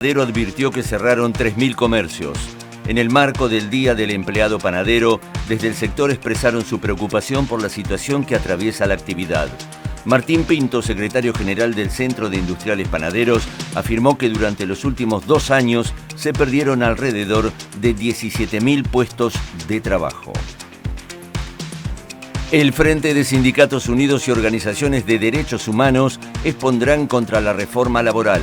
Panadero advirtió que cerraron 3.000 comercios. En el marco del Día del Empleado Panadero, desde el sector expresaron su preocupación por la situación que atraviesa la actividad. Martín Pinto, secretario general del Centro de Industriales Panaderos, afirmó que durante los últimos 2 años se perdieron alrededor de 17.000 puestos de trabajo. El Frente de Sindicatos Unidos y Organizaciones de Derechos Humanos expondrán contra la reforma laboral.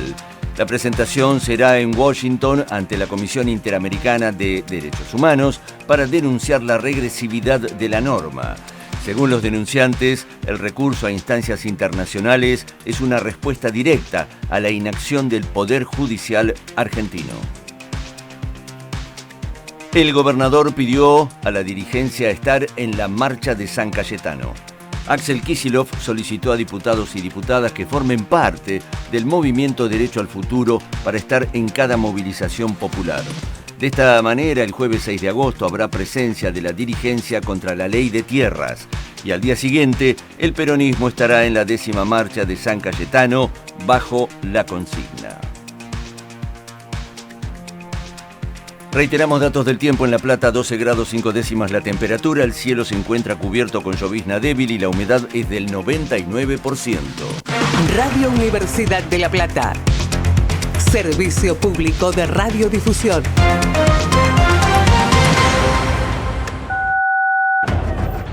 La presentación será en Washington ante la Comisión Interamericana de Derechos Humanos para denunciar la regresividad de la norma. Según los denunciantes, el recurso a instancias internacionales es una respuesta directa a la inacción del Poder Judicial argentino. El gobernador pidió a la dirigencia estar en la marcha de San Cayetano. Axel Kicillof solicitó a diputados y diputadas que formen parte del movimiento Derecho al Futuro para estar en cada movilización popular. De esta manera, el jueves 6 de agosto habrá presencia de la dirigencia contra la ley de tierras y al día siguiente el peronismo estará en la 10ª marcha de San Cayetano bajo la consigna. Reiteramos datos del tiempo. En La Plata, 12 grados 5 décimas la temperatura, el cielo se encuentra cubierto con llovizna débil y la humedad es del 99%. Radio Universidad de La Plata. Servicio público de radiodifusión.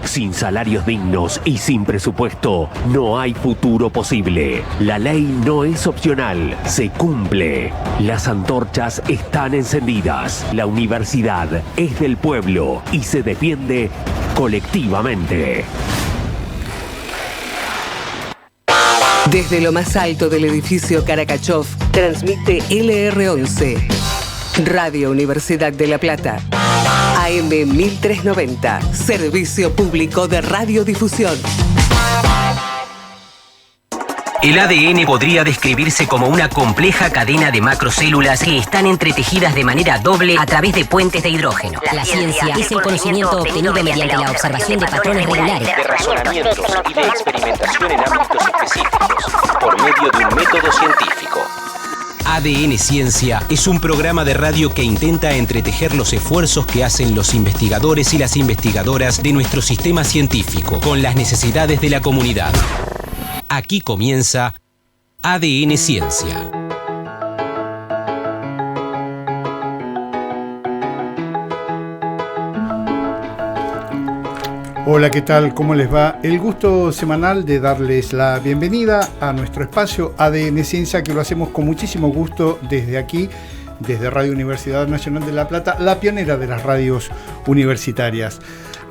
Sin salarios dignos y sin presupuesto, no hay futuro posible. La ley no es opcional, se cumple. Las antorchas están encendidas. La universidad es del pueblo y se defiende colectivamente. Desde lo más alto del edificio Karakachov, transmite LR11. Radio Universidad de La Plata. AM 1390, Servicio Público de Radiodifusión. El ADN podría describirse como una compleja cadena de macrocélulas que están entretejidas de manera doble a través de puentes de hidrógeno. La ciencia es el conocimiento obtenido mediante la observación de patrones regulares, de razonamientos y de experimentación en ámbitos específicos, por medio de un método científico. ADN Ciencia es un programa de radio que intenta entretejer los esfuerzos que hacen los investigadores y las investigadoras de nuestro sistema científico con las necesidades de la comunidad. Aquí comienza ADN Ciencia. Hola, ¿qué tal? ¿Cómo les va? El gusto semanal de darles la bienvenida a nuestro espacio ADN Ciencia, que lo hacemos con muchísimo gusto desde aquí, desde Radio Universidad Nacional de La Plata, la pionera de las radios universitarias.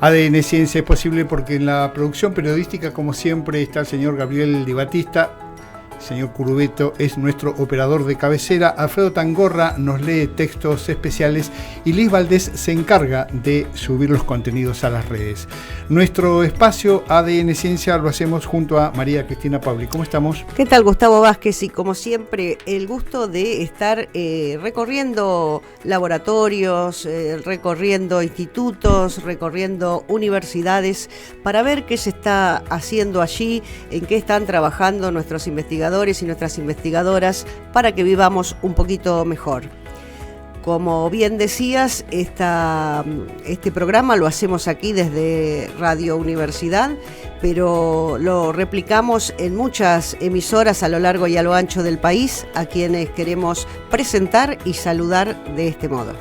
ADN Ciencia es posible porque en la producción periodística, como siempre, está el señor Gabriel Di Battista. Señor Curubeto es nuestro operador de cabecera, Alfredo Tangorra nos lee textos especiales y Liz Valdés se encarga de subir los contenidos a las redes. Nuestro espacio ADN Ciencia lo hacemos junto a María Cristina Pauli. ¿Cómo estamos? ¿Qué tal, Gustavo Vázquez? Y como siempre, el gusto de estar recorriendo laboratorios, recorriendo institutos, recorriendo universidades para ver qué se está haciendo allí, en qué están trabajando nuestros investigadores y nuestras investigadoras para que vivamos un poquito mejor. Como bien decías, este programa lo hacemos aquí desde Radio Universidad, pero lo replicamos en muchas emisoras a lo largo y a lo ancho del país, a quienes queremos presentar y saludar de este modo.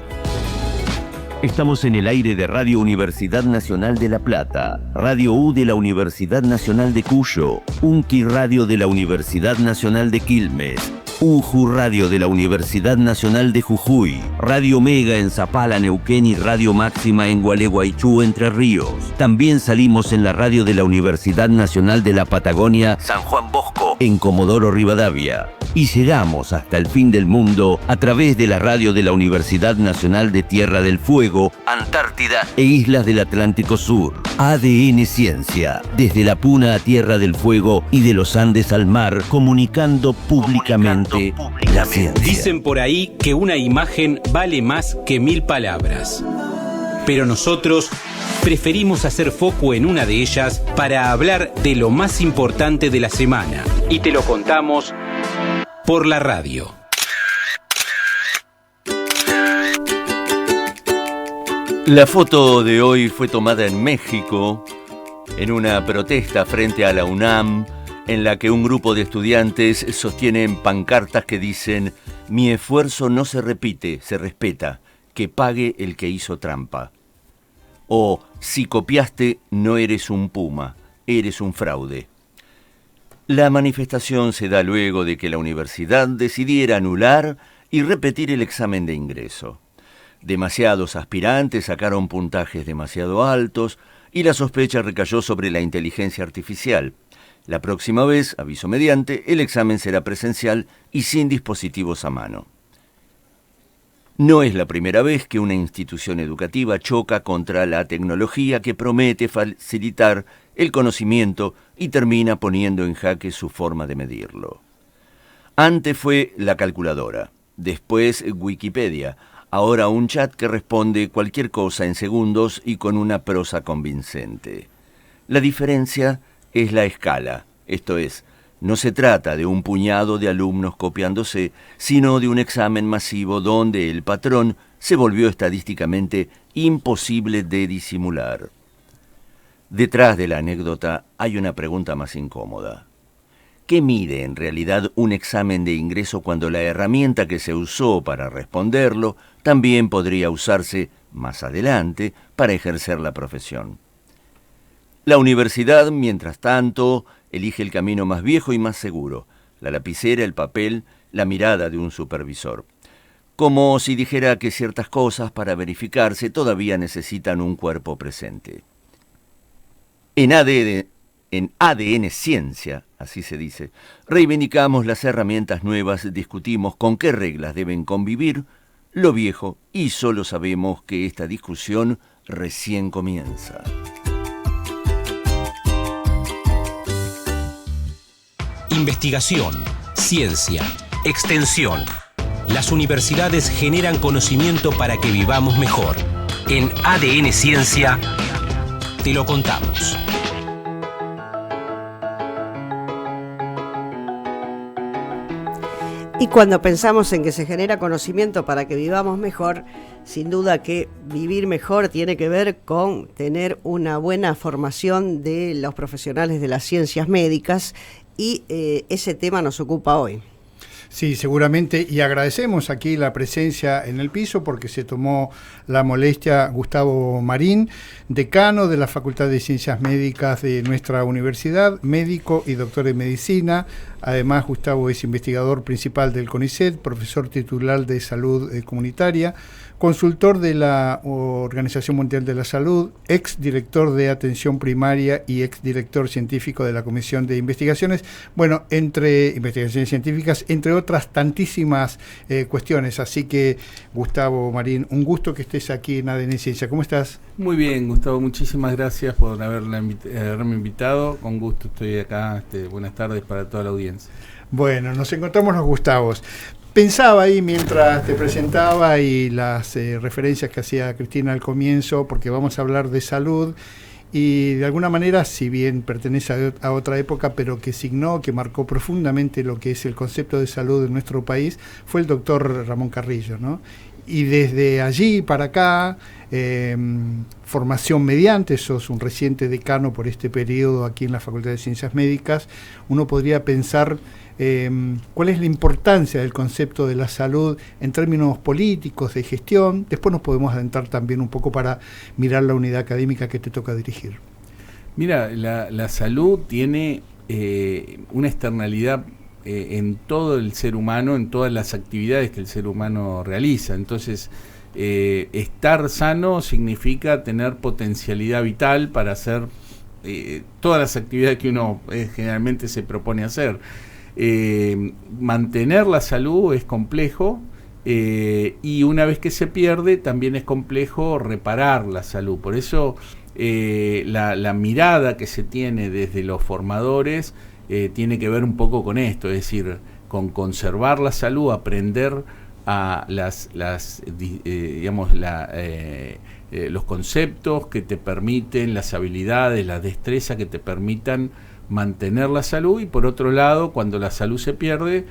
Estamos en el aire de Radio Universidad Nacional de La Plata, Radio U de la Universidad Nacional de Cuyo, UNCI Radio de la Universidad Nacional de Quilmes, UJU Radio de la Universidad Nacional de Jujuy, Radio Mega en Zapala, Neuquén y Radio Máxima en Gualeguaychú, Entre Ríos. También salimos en la radio de la Universidad Nacional de la Patagonia, San Juan Bosco, en Comodoro Rivadavia. Y llegamos hasta el fin del mundo a través de la radio de la Universidad Nacional de Tierra del Fuego, Antártida e Islas del Atlántico Sur. ADN Ciencia, desde la Puna a Tierra del Fuego y de los Andes al mar, comunicando públicamente la ciencia. Dicen por ahí que una imagen vale más que 1000 palabras. Pero nosotros preferimos hacer foco en una de ellas para hablar de lo más importante de la semana. Y te lo contamos por la radio. La foto de hoy fue tomada en México, en una protesta frente a la UNAM, en la que un grupo de estudiantes sostienen pancartas que dicen: mi esfuerzo no se repite, se respeta, que pague el que hizo trampa. O, si copiaste, no eres un puma, eres un fraude. La manifestación se da luego de que la universidad decidiera anular y repetir el examen de ingreso. Demasiados aspirantes sacaron puntajes demasiado altos y la sospecha recayó sobre la inteligencia artificial. La próxima vez, aviso mediante, el examen será presencial y sin dispositivos a mano. No es la primera vez que una institución educativa choca contra la tecnología que promete facilitar el conocimiento y termina poniendo en jaque su forma de medirlo. Antes fue la calculadora, después Wikipedia, ahora un chat que responde cualquier cosa en segundos y con una prosa convincente. La diferencia es la escala, esto es, no se trata de un puñado de alumnos copiándose, sino de un examen masivo donde el patrón se volvió estadísticamente imposible de disimular. Detrás de la anécdota hay una pregunta más incómoda. ¿Qué mide en realidad un examen de ingreso cuando la herramienta que se usó para responderlo también podría usarse más adelante para ejercer la profesión? La universidad, mientras tanto, elige el camino más viejo y más seguro: la lapicera, el papel, la mirada de un supervisor. Como si dijera que ciertas cosas para verificarse todavía necesitan un cuerpo presente. En ADN Ciencia, así se dice, reivindicamos las herramientas nuevas, discutimos con qué reglas deben convivir lo viejo y solo sabemos que esta discusión recién comienza. Investigación, ciencia, extensión. Las universidades generan conocimiento para que vivamos mejor. En ADN Ciencia te lo contamos. Y cuando pensamos en que se genera conocimiento para que vivamos mejor, sin duda que vivir mejor tiene que ver con tener una buena formación de los profesionales de las ciencias médicas, y ese tema nos ocupa hoy. Sí, seguramente, y agradecemos aquí la presencia en el piso porque se tomó la molestia Gustavo Marín, decano de la Facultad de Ciencias Médicas de nuestra universidad, médico y doctor en medicina. Además, Gustavo es investigador principal del CONICET, profesor titular de salud comunitaria, consultor de la Organización Mundial de la Salud, exdirector de atención primaria y exdirector científico de la Comisión de Investigaciones, bueno, entre investigaciones científicas, entre otras tantísimas cuestiones. Así que, Gustavo Marín, un gusto que estés aquí en ADN Ciencia. ¿Cómo estás? Muy bien, Gustavo, muchísimas gracias por haberme invitado. Con gusto estoy acá. Buenas tardes para toda la audiencia. Bueno, nos encontramos los Gustavos. Pensaba ahí mientras te presentaba y las referencias que hacía Cristina al comienzo, porque vamos a hablar de salud y de alguna manera, si bien pertenece a otra época, pero que signó, que marcó profundamente lo que es el concepto de salud en nuestro país, fue el doctor Ramón Carrillo, ¿no? Y desde allí para acá, formación mediante, sos un reciente decano por este periodo aquí en la Facultad de Ciencias Médicas, uno podría pensar cuál es la importancia del concepto de la salud en términos políticos, de gestión. Después nos podemos adentrar también un poco para mirar la unidad académica que te toca dirigir. Mira, la salud tiene una externalidad en todo el ser humano, en todas las actividades que el ser humano realiza. Entonces, estar sano significa tener potencialidad vital para hacer todas las actividades que uno generalmente se propone hacer. Mantener la salud es complejo, y una vez que se pierde también es complejo reparar la salud. Por eso la mirada que se tiene desde los formadores tiene que ver un poco con esto, es decir, con conservar la salud, aprender a los conceptos que te permiten, las habilidades, la destreza que te permitan mantener la salud, y por otro lado, cuando la salud se pierde,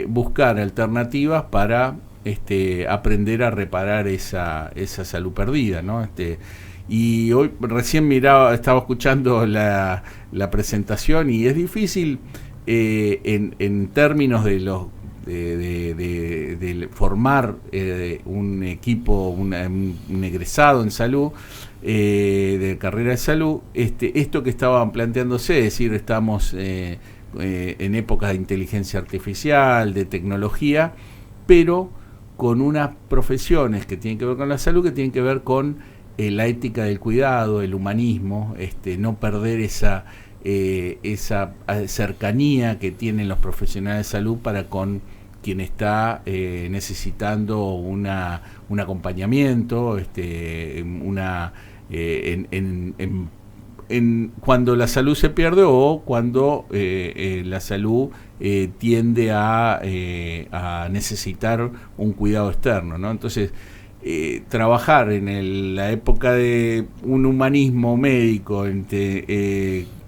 buscar alternativas para aprender a reparar esa salud perdida, ¿no? Y hoy recién estaba escuchando la presentación, y es difícil en términos de formar un equipo, un egresado en salud, de carrera de salud, esto que estaban planteándose, es decir, estamos en épocas de inteligencia artificial, de tecnología, pero con unas profesiones que tienen que ver con la salud, que tienen que ver con la ética del cuidado, el humanismo, no perder esa cercanía que tienen los profesionales de salud para con quien está necesitando un acompañamiento, cuando la salud se pierde, o cuando la salud tiende a necesitar un cuidado externo, ¿no? Entonces, trabajar en la época de un humanismo médico,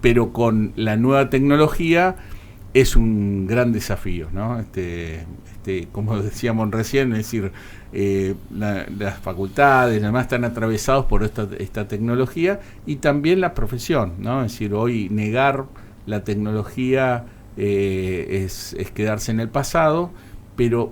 pero con la nueva tecnología, es un gran desafío, ¿no? Como decíamos recién, es decir, las facultades además están atravesados por esta tecnología, y también la profesión, ¿no? Es decir, hoy negar la tecnología es quedarse en el pasado, pero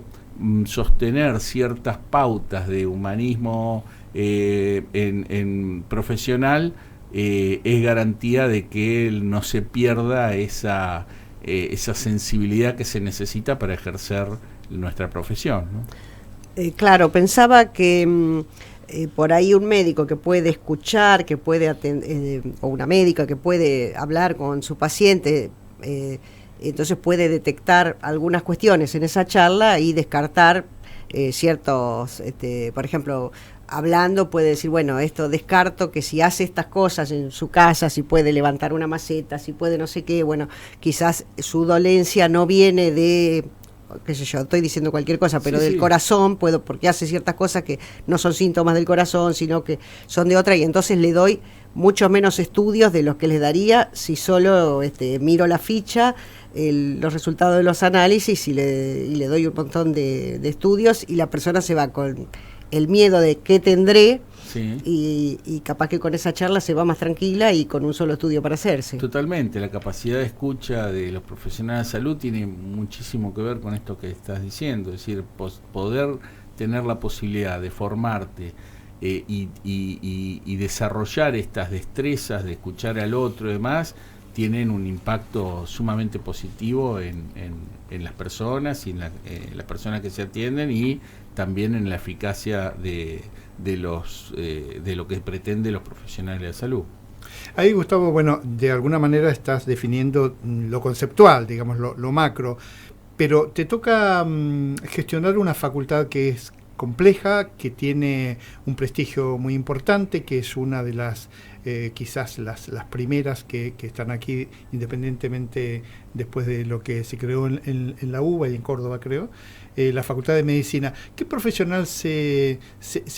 sostener ciertas pautas de humanismo en profesional es garantía de que no se pierda esa sensibilidad que se necesita para ejercer nuestra profesión, ¿no? Claro, pensaba que por ahí un médico que puede escuchar, que puede atender, o una médica que puede hablar con su paciente, entonces puede detectar algunas cuestiones en esa charla y descartar ciertos, por ejemplo, hablando puede decir, bueno, esto descarto que si hace estas cosas en su casa, si puede levantar una maceta, si puede no sé qué, bueno, quizás su dolencia no viene de, qué sé yo, estoy diciendo cualquier cosa, pero del corazón, porque hace ciertas cosas que no son síntomas del corazón, sino que son de otra, y entonces le doy mucho menos estudios de los que les daría si solo miro la ficha, los resultados de los análisis, y le doy un montón de estudios, y la persona se va con el miedo de qué tendré, y capaz que con esa charla se va más tranquila y con un solo estudio para hacerse. Totalmente, la capacidad de escucha de los profesionales de salud tiene muchísimo que ver con esto que estás diciendo, es decir, poder tener la posibilidad de formarte y desarrollar estas destrezas de escuchar al otro y demás, tienen un impacto sumamente positivo en las personas y en las personas que se atienden, y también en la eficacia de lo que pretenden los profesionales de la salud. Ahí, Gustavo, bueno, de alguna manera estás definiendo lo conceptual, digamos, lo macro, pero te toca gestionar una facultad que es compleja, que tiene un prestigio muy importante, que es una de las quizás las primeras que están aquí, independientemente después de lo que se creó en la UBA y en Córdoba, creo, la Facultad de Medicina. ¿Qué profesional se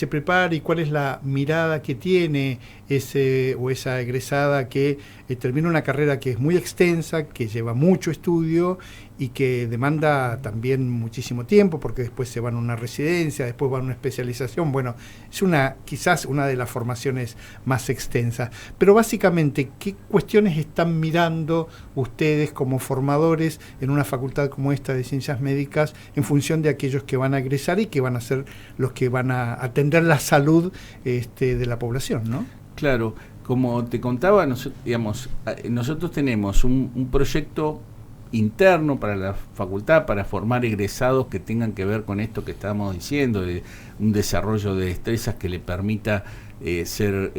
prepara y cuál es la mirada que tiene esa egresada que termina una carrera que es muy extensa, que lleva mucho estudio y que demanda también muchísimo tiempo, porque después se van a una residencia, después van a una especialización? Bueno, es quizás una de las formaciones más extensas. Pero básicamente, ¿qué cuestiones están mirando ustedes como formadores en una facultad como esta de Ciencias Médicas, en función de aquellos que van a egresar y que van a ser los que van a atender la salud de la población, ¿no? Claro, como te contaba, nosotros tenemos un proyecto interno para la facultad para formar egresados que tengan que ver con esto que estábamos diciendo, de un desarrollo de destrezas que le permita ser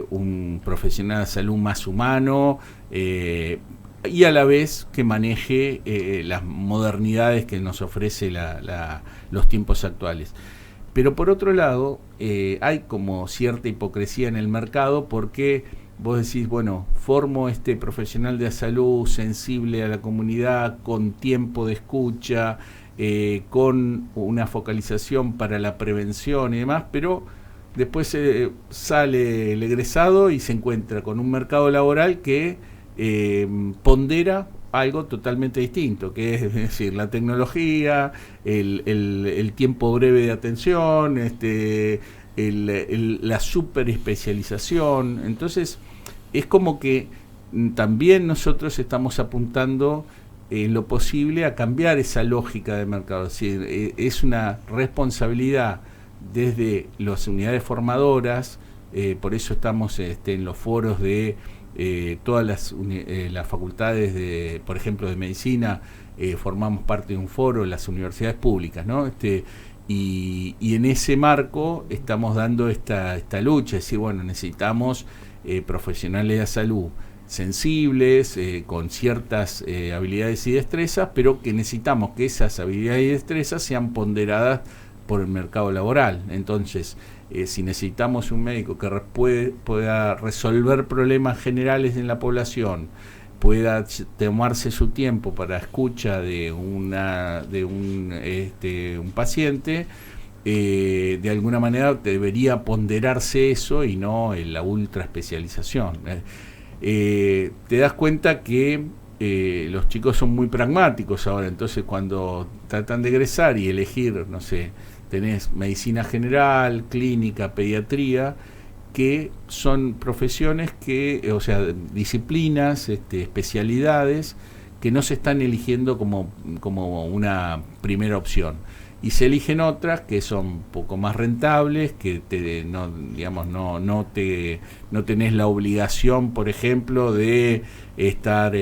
un profesional de salud más humano, y a la vez que maneje las modernidades que nos ofrece los tiempos actuales. Pero por otro lado, hay como cierta hipocresía en el mercado, porque vos decís, bueno, formo profesional de la salud sensible a la comunidad, con tiempo de escucha, con una focalización para la prevención y demás, pero después sale el egresado y se encuentra con un mercado laboral que pondera algo totalmente distinto, que es decir, la tecnología, el tiempo breve de atención, la super especialización. Entonces es como que también nosotros estamos apuntando en lo posible a cambiar esa lógica de mercado. Es decir, es una responsabilidad desde las unidades formadoras, por eso estamos en los foros de todas las facultades, por ejemplo, de medicina, formamos parte de un foro en las universidades públicas, ¿no? Y en ese marco estamos dando esta lucha, es decir, bueno, necesitamos profesionales de salud sensibles, con ciertas habilidades y destrezas, pero que necesitamos que esas habilidades y destrezas sean ponderadas por el mercado laboral. Entonces, si necesitamos un médico que pueda resolver problemas generales en la población, pueda tomarse su tiempo para escucha de un paciente, de alguna manera debería ponderarse eso y no la ultra especialización. Te das cuenta que los chicos son muy pragmáticos ahora, entonces cuando tratan de egresar y elegir, no sé, tenés medicina general, clínica, pediatría, que son profesiones o sea, disciplinas, especialidades que no se están eligiendo como una primera opción. Y se eligen otras que son un poco más rentables, que no tenés la obligación, por ejemplo, de estar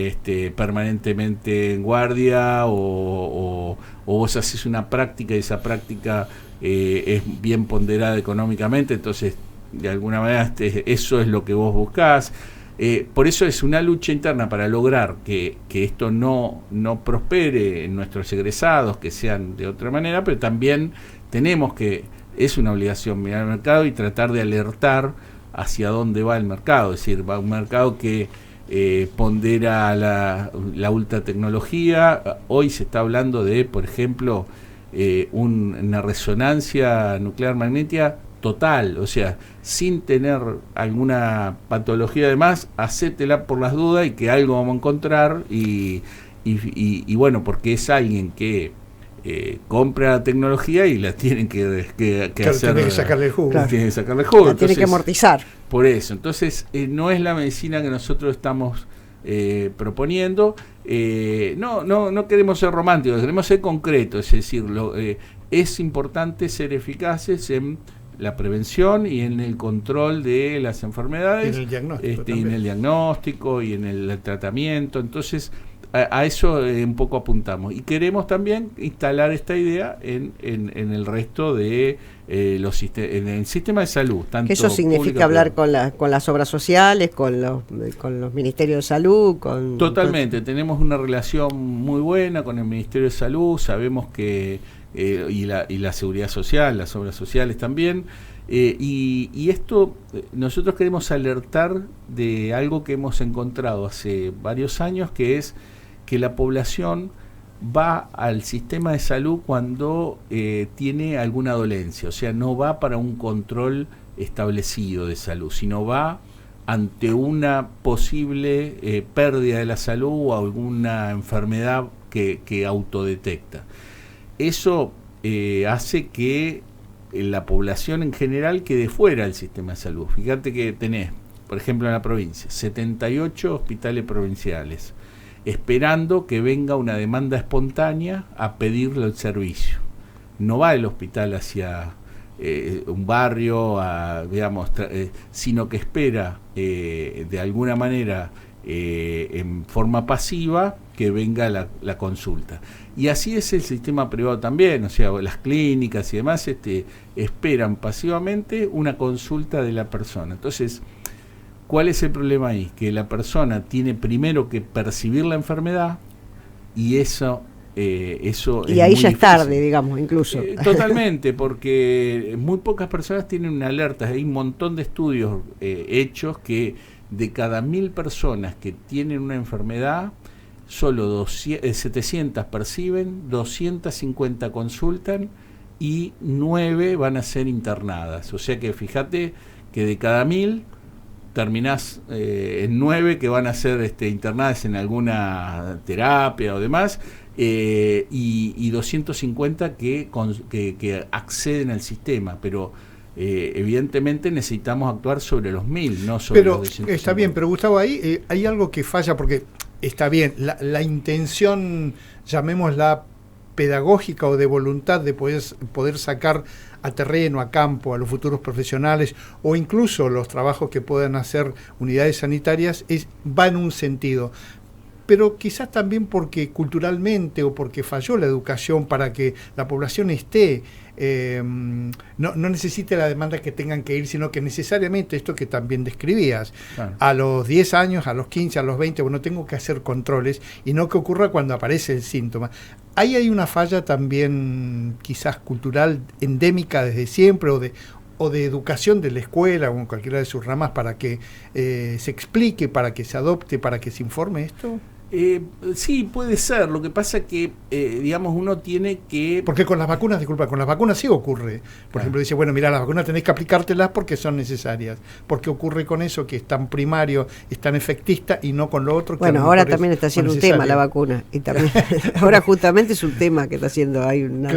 permanentemente en guardia, o vos haces una práctica y esa práctica es bien ponderada económicamente, entonces de alguna manera eso es lo que vos buscás. Por eso es una lucha interna para lograr que esto no prospere en nuestros egresados, que sean de otra manera, pero también es una obligación mirar el mercado y tratar de alertar hacia dónde va el mercado. Es decir, va un mercado que pondera la ultra tecnología. Hoy se está hablando de, por ejemplo, una resonancia nuclear magnética total, o sea, sin tener alguna patología de más, hacétela por las dudas y que algo vamos a encontrar y bueno, porque es alguien que compra la tecnología y la tienen que hacer, tiene que sacarle el jugo. Claro. Tiene que sacarle el jugo. La Entonces, tiene que amortizar. Por eso, entonces no es la medicina que nosotros estamos proponiendo. No queremos ser románticos, queremos ser concretos, es decir, es importante ser eficaces en la prevención y en el control de las enfermedades, y en el diagnóstico, y en el diagnóstico y en el tratamiento. Entonces a eso un poco apuntamos, y queremos también instalar esta idea en el resto de en el sistema de salud, tanto eso significa hablar con las obras sociales, con los ministerios de salud, totalmente. Tenemos una relación muy buena con el Ministerio de Salud, sabemos que y la seguridad social, las obras sociales también, y esto nosotros queremos alertar de algo que hemos encontrado hace varios años, que es que la población va al sistema de salud cuando tiene alguna dolencia, o sea, no va para un control establecido de salud, sino va ante una posible pérdida de la salud o alguna enfermedad que autodetecta. Eso hace que la población en general quede fuera del sistema de salud. Fíjate que tenés, por ejemplo, en la provincia, 78 hospitales provinciales, esperando que venga una demanda espontánea a pedirle el servicio. No va el hospital hacia un barrio, sino que espera de alguna manera en forma pasiva que venga la consulta. Y así es el sistema privado también, o sea, las clínicas y demás esperan pasivamente una consulta de la persona. Entonces, ¿cuál es el problema ahí? Que la persona tiene primero que percibir la enfermedad, y eso y ahí ya es tarde, digamos, incluso. Totalmente, porque muy pocas personas tienen una alerta. Hay un montón de estudios hechos que de cada 1000 personas que tienen una enfermedad, solo 700 perciben, 250 consultan y 9 van a ser internadas. O sea que fíjate que de cada 1000, terminás en 9 que van a ser internadas en alguna terapia o demás, y 250 que acceden al sistema, pero evidentemente necesitamos actuar sobre los 1000, no sobre los 250. Está bien, pero Gustavo, ahí hay algo que falla, porque está bien, la intención, llamémosla pedagógica o de voluntad de poder sacar a terreno, a campo, a los futuros profesionales, o incluso los trabajos que puedan hacer unidades sanitarias, va en un sentido. Pero quizás también porque culturalmente o porque falló la educación para que la población esté, no necesite la demanda que tengan que ir, sino que necesariamente esto que también describías, claro, a los 10 años, a los 15, a los 20, bueno, tengo que hacer controles y no que ocurra cuando aparece el síntoma. Ahí hay una falla también quizás cultural endémica desde siempre, o de educación de la escuela o en cualquiera de sus ramas, para que se explique, para que se adopte, para que se informe esto. Sí, puede ser. Lo que pasa es que, digamos, uno tiene que... Porque con las vacunas, disculpa, con las vacunas sí ocurre. Por ejemplo, dice, bueno, mira, las vacunas tenés que aplicártelas porque son necesarias. Porque ocurre con eso que es tan primario, es tan efectista, y no con lo otro. Bueno, que ahora también está siendo un tema la vacuna. Y también ahora justamente es un tema que está haciendo, hay una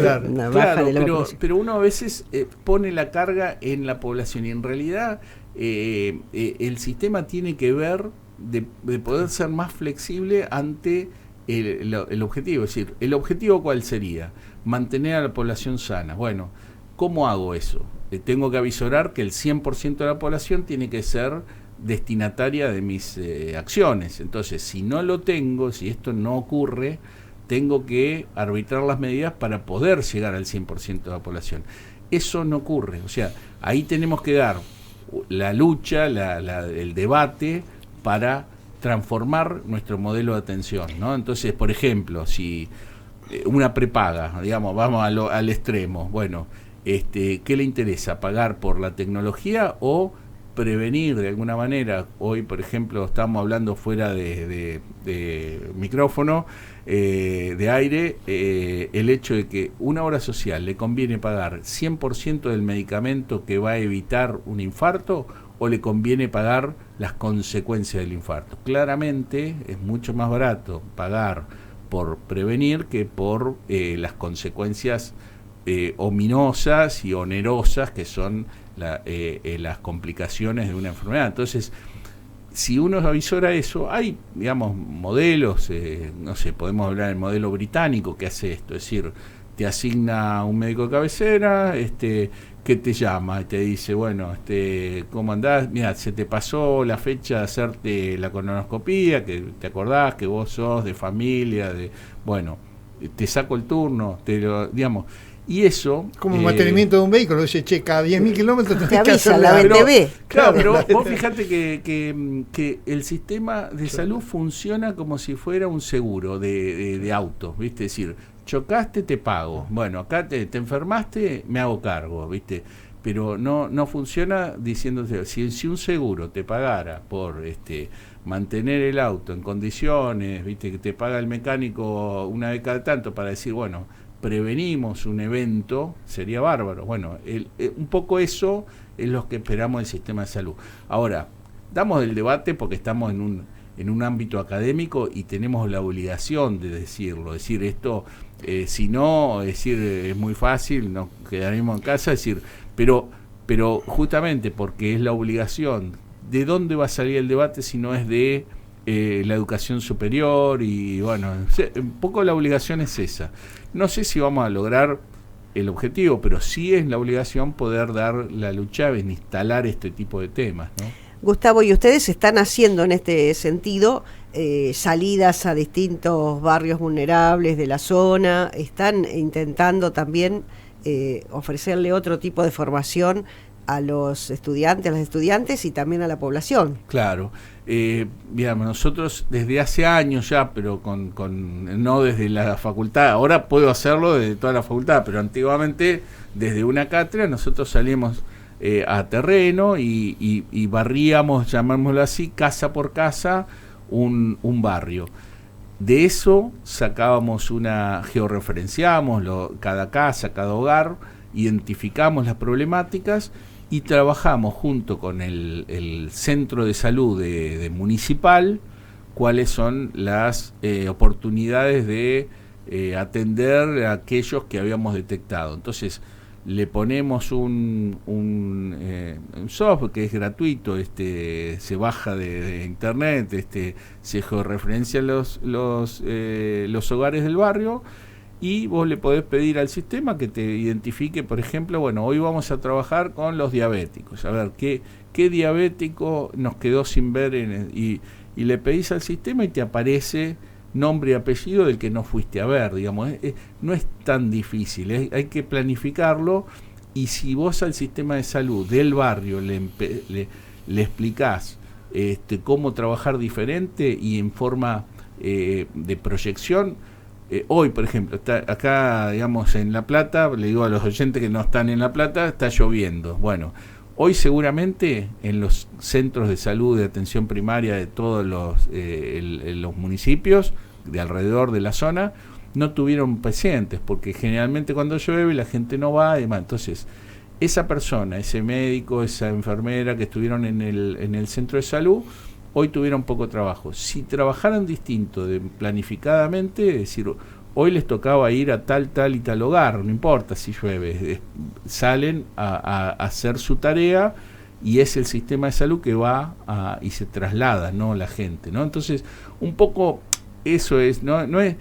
baja de la vacunación. Pero uno a veces pone la carga en la población, y en realidad el sistema tiene que ver de poder ser más flexible ante el objetivo. Es decir, ¿el objetivo cuál sería? Mantener a la población sana. Bueno, ¿cómo hago eso? Tengo que avisorar que el 100% de la población tiene que ser destinataria de mis acciones. Entonces, si no lo tengo, si esto no ocurre, tengo que arbitrar las medidas para poder llegar al 100% de la población. Eso no ocurre. O sea, ahí tenemos que dar la lucha, el debate para transformar nuestro modelo de atención, ¿no? Entonces, por ejemplo, si una prepaga, digamos, vamos al extremo, bueno, ¿qué le interesa? ¿Pagar por la tecnología o prevenir de alguna manera? Hoy, por ejemplo, estamos hablando fuera de micrófono, de aire, el hecho de que una obra social le conviene pagar 100% del medicamento que va a evitar un infarto, o le conviene pagar las consecuencias del infarto. Claramente es mucho más barato pagar por prevenir que por las consecuencias ominosas y onerosas que son las complicaciones de una enfermedad. Entonces, si uno avisora eso, hay, digamos, modelos, no sé, podemos hablar del modelo británico que hace esto, es decir, te asigna un médico de cabecera, que te llama y te dice, bueno, ¿cómo andás? Mira, se te pasó la fecha de hacerte la colonoscopía, que te acordás que vos sos de familia, bueno, te saco el turno, digamos, y eso... Como mantenimiento de un vehículo, dice, che, cada 10.000 kilómetros tenés que hacer la BTV. Claro, pero vos fíjate que el sistema de salud funciona como si fuera un seguro de auto, ¿viste? Es decir, chocaste, te pago. Bueno, acá te enfermaste, me hago cargo, ¿viste? Pero no funciona diciéndose, si un seguro te pagara por mantener el auto en condiciones, ¿viste? Que te paga el mecánico una vez cada tanto para decir, bueno, prevenimos un evento, sería bárbaro. Bueno, un poco eso es lo que esperamos del sistema de salud. Ahora, damos el debate porque estamos en un ámbito académico y tenemos la obligación de decirlo, decir esto, si no, es muy fácil, nos quedaremos en casa, pero justamente porque es la obligación, ¿de dónde va a salir el debate si no es de la educación superior? Y bueno, un poco la obligación es esa. No sé si vamos a lograr el objetivo, pero sí es la obligación poder dar la lucha en instalar este tipo de temas, ¿no? Gustavo, y ustedes están haciendo en este sentido salidas a distintos barrios vulnerables de la zona, están intentando también ofrecerle otro tipo de formación a los estudiantes, a las estudiantes y también a la población. Claro, digamos, nosotros desde hace años ya, pero no desde la facultad, ahora puedo hacerlo desde toda la facultad, pero antiguamente desde una cátedra nosotros salíamos a terreno y barríamos, llamémoslo así, casa por casa, un barrio. De eso sacábamos georreferenciamos cada casa, cada hogar, identificamos las problemáticas y trabajamos junto con el centro de salud de municipal cuáles son las oportunidades de atender a aquellos que habíamos detectado. Entonces le ponemos un software que es gratuito, se baja de internet, se georreferencia los hogares del barrio, y vos le podés pedir al sistema que te identifique, por ejemplo, bueno, hoy vamos a trabajar con los diabéticos, a ver qué diabético nos quedó sin ver y le pedís al sistema y te aparece nombre y apellido del que no fuiste a ver, digamos. No es tan difícil, hay que planificarlo, y si vos al sistema de salud del barrio le explicás cómo trabajar diferente y en forma de proyección. Hoy, por ejemplo, está acá, digamos, en La Plata, le digo a los oyentes que no están en La Plata, está lloviendo. Bueno, hoy seguramente en los centros de salud de atención primaria de todos los municipios de alrededor de la zona no tuvieron pacientes, porque generalmente cuando llueve la gente no va y demás. Entonces, esa persona, ese médico, esa enfermera que estuvieron en el centro de salud, hoy tuvieron poco trabajo. Si trabajaran distinto, planificadamente, es decir, hoy les tocaba ir a tal y tal hogar, no importa si llueve, salen a hacer su tarea, y es el sistema de salud que va y se traslada, no la gente, ¿no? Entonces, un poco eso es, no es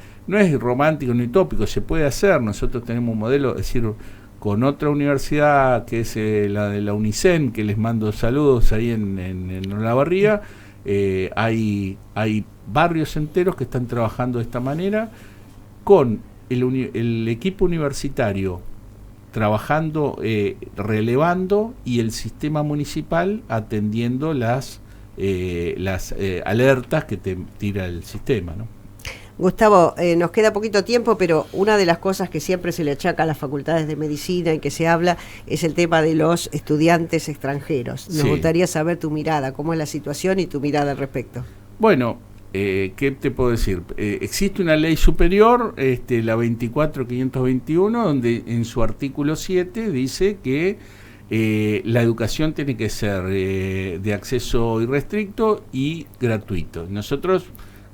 romántico ni utópico, se puede hacer. Nosotros tenemos un modelo, es decir, con otra universidad que es la de la UNICEN, que les mando saludos ahí en Olavarría. Hay barrios enteros que están trabajando de esta manera, con el equipo universitario trabajando, relevando, y el sistema municipal atendiendo las alertas que te tira el sistema, ¿no? Gustavo, nos queda poquito tiempo, pero una de las cosas que siempre se le achaca a las facultades de medicina y que se habla es el tema de los estudiantes extranjeros. Nos gustaría saber tu mirada, cómo es la situación y tu mirada al respecto. Bueno, ¿qué te puedo decir? Existe una ley superior, la 24521, donde en su artículo 7 dice que la educación tiene que ser de acceso irrestricto y gratuito. Nosotros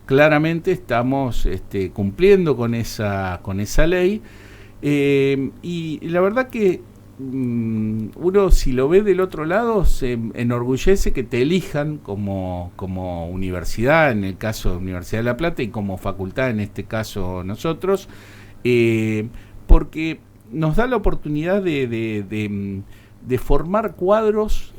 claramente estamos cumpliendo con esa ley, y la verdad que uno, si lo ve del otro lado, se enorgullece que te elijan como universidad, en el caso de Universidad de La Plata, y como facultad, en este caso nosotros, porque nos da la oportunidad de formar cuadros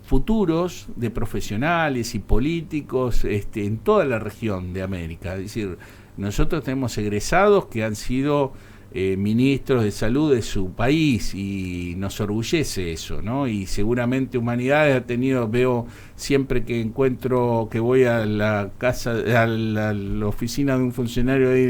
futuros de profesionales y políticos en toda la región de América. Es decir, nosotros tenemos egresados que han sido ministros de salud de su país, y nos orgullece eso, ¿no? Y seguramente Humanidades ha tenido, veo siempre que encuentro que voy a la casa, a la oficina de un funcionario ahí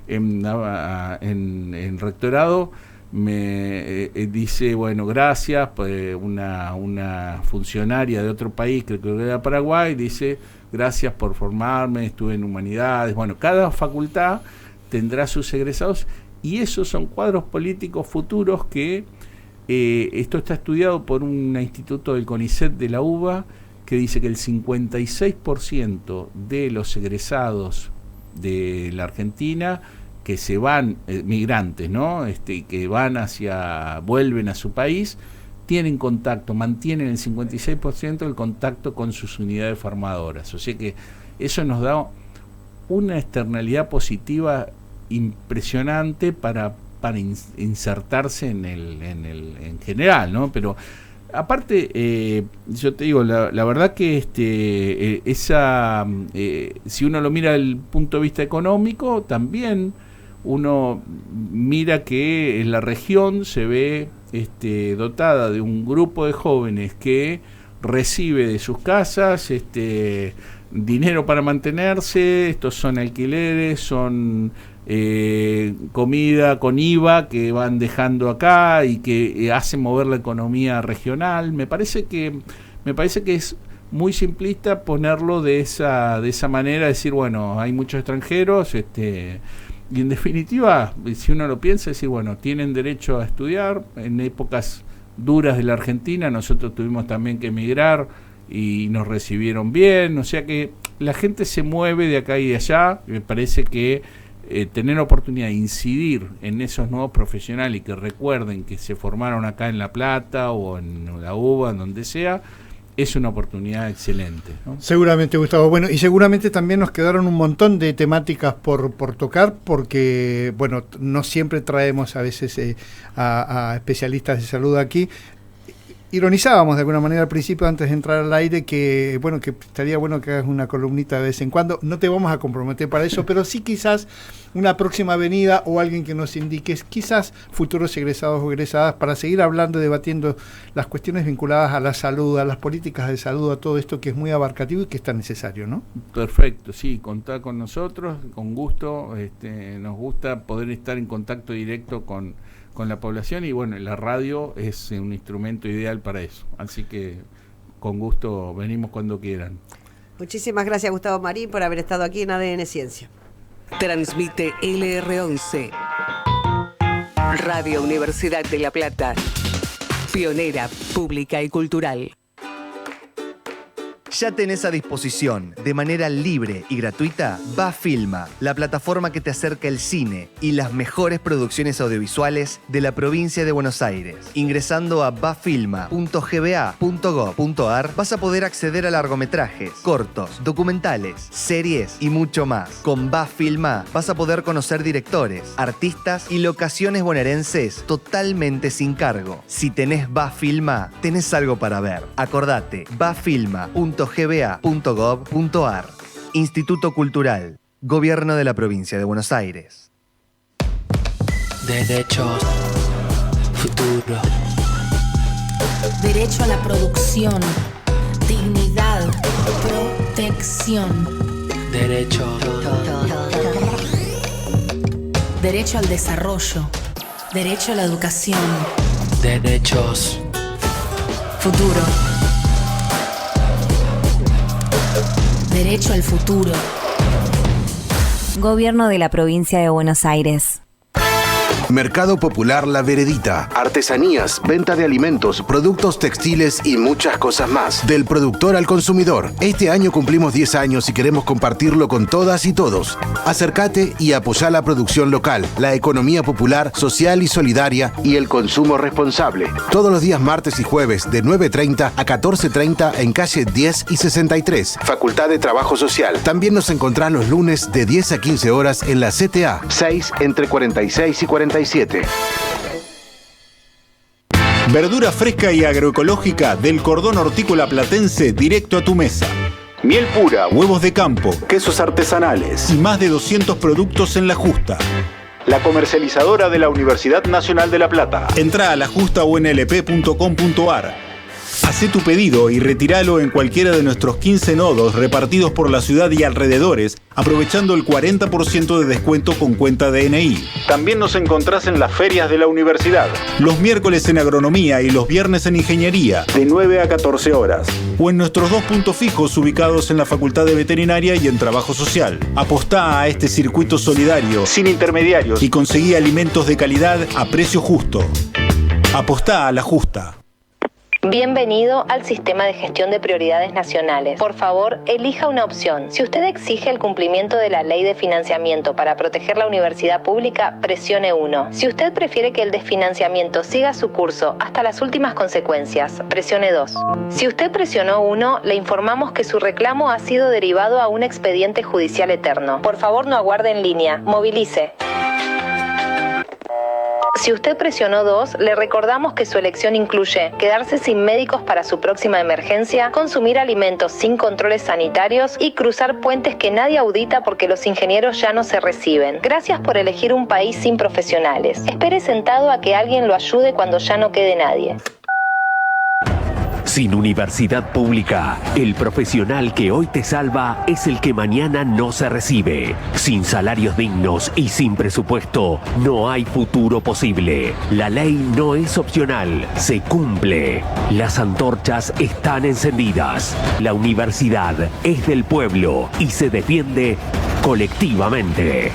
en rectorado, me dice, bueno, gracias, pues una funcionaria de otro país, creo que era Paraguay, dice, gracias por formarme, estuve en Humanidades. Bueno, cada facultad tendrá sus egresados, y esos son cuadros políticos futuros que esto está estudiado por un instituto del CONICET de la UBA, que dice que el 56% de los egresados de la Argentina que se van, migrantes, ¿no? Que vuelven a su país, tienen contacto, mantienen el 56% del contacto con sus unidades formadoras. O sea que eso nos da una externalidad positiva impresionante para insertarse en general, ¿no? Pero aparte, yo te digo, la verdad que si uno lo mira desde el punto de vista económico, también uno mira que en la región se ve dotada de un grupo de jóvenes que recibe de sus casas dinero para mantenerse. Estos son alquileres, son comida con IVA que van dejando acá y que hacen mover la economía regional. Me parece que es muy simplista ponerlo de esa manera, decir, bueno, hay muchos extranjeros, y en definitiva, si uno lo piensa, decir, bueno, tienen derecho a estudiar. En épocas duras de la Argentina, nosotros tuvimos también que emigrar y nos recibieron bien, o sea que la gente se mueve de acá y de allá. Me parece que tener oportunidad de incidir en esos nuevos profesionales y que recuerden que se formaron acá en La Plata o en la UBA, en donde sea, es una oportunidad excelente, ¿no? Seguramente, Gustavo. Bueno, y seguramente también nos quedaron un montón de temáticas por tocar, porque, bueno, no siempre traemos a veces a especialistas de salud aquí. Ironizábamos de alguna manera al principio, antes de entrar al aire, que bueno, que estaría bueno que hagas una columnita de vez en cuando. No te vamos a comprometer para eso, pero sí quizás una próxima venida o alguien que nos indique, quizás futuros egresados o egresadas, para seguir hablando y debatiendo las cuestiones vinculadas a la salud, a las políticas de salud, a todo esto que es muy abarcativo y que es tan necesario, ¿no? Perfecto, sí, contá con nosotros, con gusto. Nos gusta poder estar en contacto directo con la población, y bueno, la radio es un instrumento ideal para eso, así que con gusto venimos cuando quieran. Muchísimas gracias, Gustavo Marín, por haber estado aquí en ADN Ciencia. Transmite LR11, Radio Universidad de La Plata, pionera pública y cultural. Ya tenés a disposición, de manera libre y gratuita, Bafilma, la plataforma que te acerca el cine y las mejores producciones audiovisuales de la provincia de Buenos Aires. Ingresando a bafilma.gba.gov.ar vas a poder acceder a largometrajes, cortos, documentales, series y mucho más. Con Bafilma vas a poder conocer directores, artistas y locaciones bonaerenses totalmente sin cargo. Si tenés Bafilma, tenés algo para ver. Acordate, bafilma.gba.gov.ar. Instituto Cultural, Gobierno de la Provincia de Buenos Aires. Derechos, futuro. Derecho a la producción, dignidad, protección. Derecho. Derecho al desarrollo, derecho a la educación. Derechos. Futuro. Derecho al futuro. Gobierno de la Provincia de Buenos Aires. Mercado Popular La Veredita. Artesanías, venta de alimentos, productos textiles y muchas cosas más. Del productor al consumidor. Este año cumplimos 10 años y queremos compartirlo con todas y todos. Acércate y apoyá la producción local, la economía popular, social y solidaria y el consumo responsable. Todos los días martes y jueves de 9:30 a 14:30 en calle 10 y 63. Facultad de Trabajo Social. También nos encontrás los lunes de 10 a 15 horas en la CTA. 6 entre 46 y 47. Verdura fresca y agroecológica del cordón hortícola platense directo a tu mesa. Miel pura, huevos de campo, quesos artesanales y más de 200 productos en La Justa. La comercializadora de la Universidad Nacional de La Plata. Entrá a lajustaunlp.com.ar. Hacé tu pedido y retíralo en cualquiera de nuestros 15 nodos repartidos por la ciudad y alrededores, aprovechando el 40% de descuento con cuenta DNI. También nos encontrás en las ferias de la universidad, los miércoles en agronomía y los viernes en ingeniería, de 9 a 14 horas. O en nuestros 2 puntos fijos ubicados en la Facultad de Veterinaria y en Trabajo Social. Apostá a este circuito solidario, sin intermediarios, y conseguí alimentos de calidad a precio justo. Apostá a La Justa. Bienvenido al Sistema de Gestión de Prioridades Nacionales. Por favor, elija una opción. Si usted exige el cumplimiento de la Ley de Financiamiento para proteger la universidad pública, presione 1. Si usted prefiere que el desfinanciamiento siga su curso hasta las últimas consecuencias, presione 2. Si usted presionó 1, le informamos que su reclamo ha sido derivado a un expediente judicial eterno. Por favor, no aguarde en línea. Movilice. Si usted presionó 2, le recordamos que su elección incluye quedarse sin médicos para su próxima emergencia, consumir alimentos sin controles sanitarios y cruzar puentes que nadie audita porque los ingenieros ya no se reciben. Gracias por elegir un país sin profesionales. Espere sentado a que alguien lo ayude cuando ya no quede nadie. Sin universidad pública, el profesional que hoy te salva es el que mañana no se recibe. Sin salarios dignos y sin presupuesto, no hay futuro posible. La ley no es opcional, se cumple. Las antorchas están encendidas. La universidad es del pueblo y se defiende colectivamente.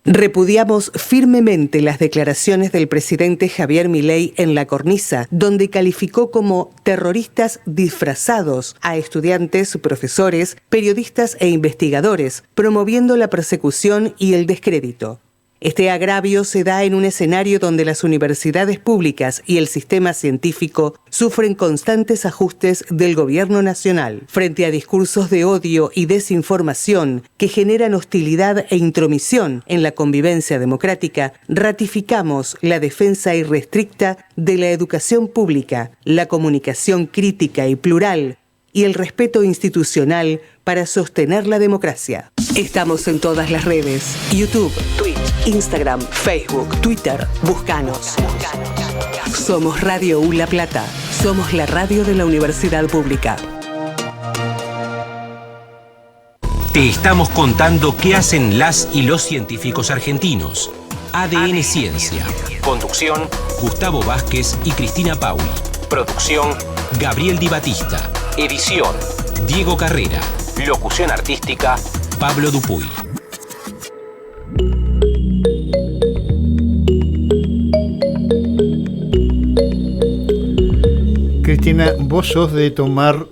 Repudiamos firmemente las declaraciones del presidente Javier Milei en La Cornisa, donde calificó como terroristas disfrazados a estudiantes, profesores, periodistas e investigadores, promoviendo la persecución y el descrédito. Este agravio se da en un escenario donde las universidades públicas y el sistema científico sufren constantes ajustes del gobierno nacional. Frente a discursos de odio y desinformación que generan hostilidad e intromisión en la convivencia democrática, ratificamos la defensa irrestricta de la educación pública, la comunicación crítica y plural y el respeto institucional para sostener la democracia. Estamos en todas las redes: YouTube, Twitch, Instagram, Facebook, Twitter. Búscanos. Somos Radio U La Plata. Somos la radio de la Universidad Pública. Te estamos contando qué hacen las y los científicos argentinos. ADN Ciencia. Conducción: Gustavo Vázquez y Cristina Pauli. Producción: Gabriel Di Battista. Edición: Diego Carrera. Locución artística: Pablo Dupuy. Cristina, vos sos de tomar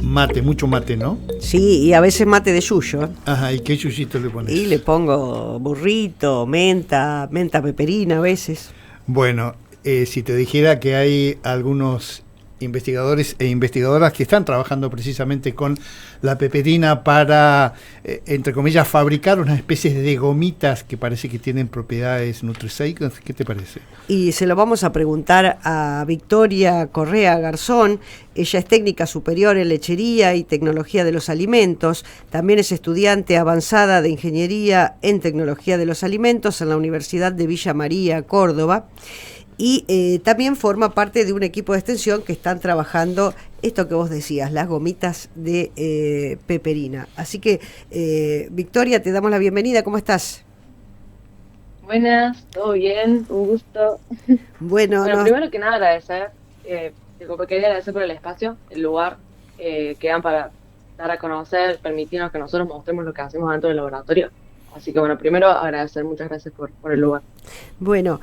mate, mucho mate, ¿no? Sí, y a veces mate de yuyo. Ajá, ¿y qué yuyito le pones? Y le pongo burrito, menta peperina a veces. Bueno, si te dijera que hay algunos investigadores e investigadoras que están trabajando precisamente con la peperina para, entre comillas, fabricar unas especies de gomitas que parece que tienen propiedades nutriceicas. ¿Qué te parece? Y se lo vamos a preguntar a Victoria Correa Garzón. Ella es técnica superior en lechería y tecnología de los alimentos. También es estudiante avanzada de ingeniería en tecnología de los alimentos en la Universidad de Villa María, Córdoba. Y también forma parte de un equipo de extensión que están trabajando esto que vos decías, las gomitas de peperina. Así que, Victoria, te damos la bienvenida. ¿Cómo estás? Buenas, todo bien, un gusto. Bueno, primero que nada agradecer, quería agradecer por el espacio, el lugar que dan para dar a conocer, permitirnos que nosotros mostremos lo que hacemos dentro del laboratorio. Así que bueno, primero agradecer, muchas gracias por el lugar. Bueno,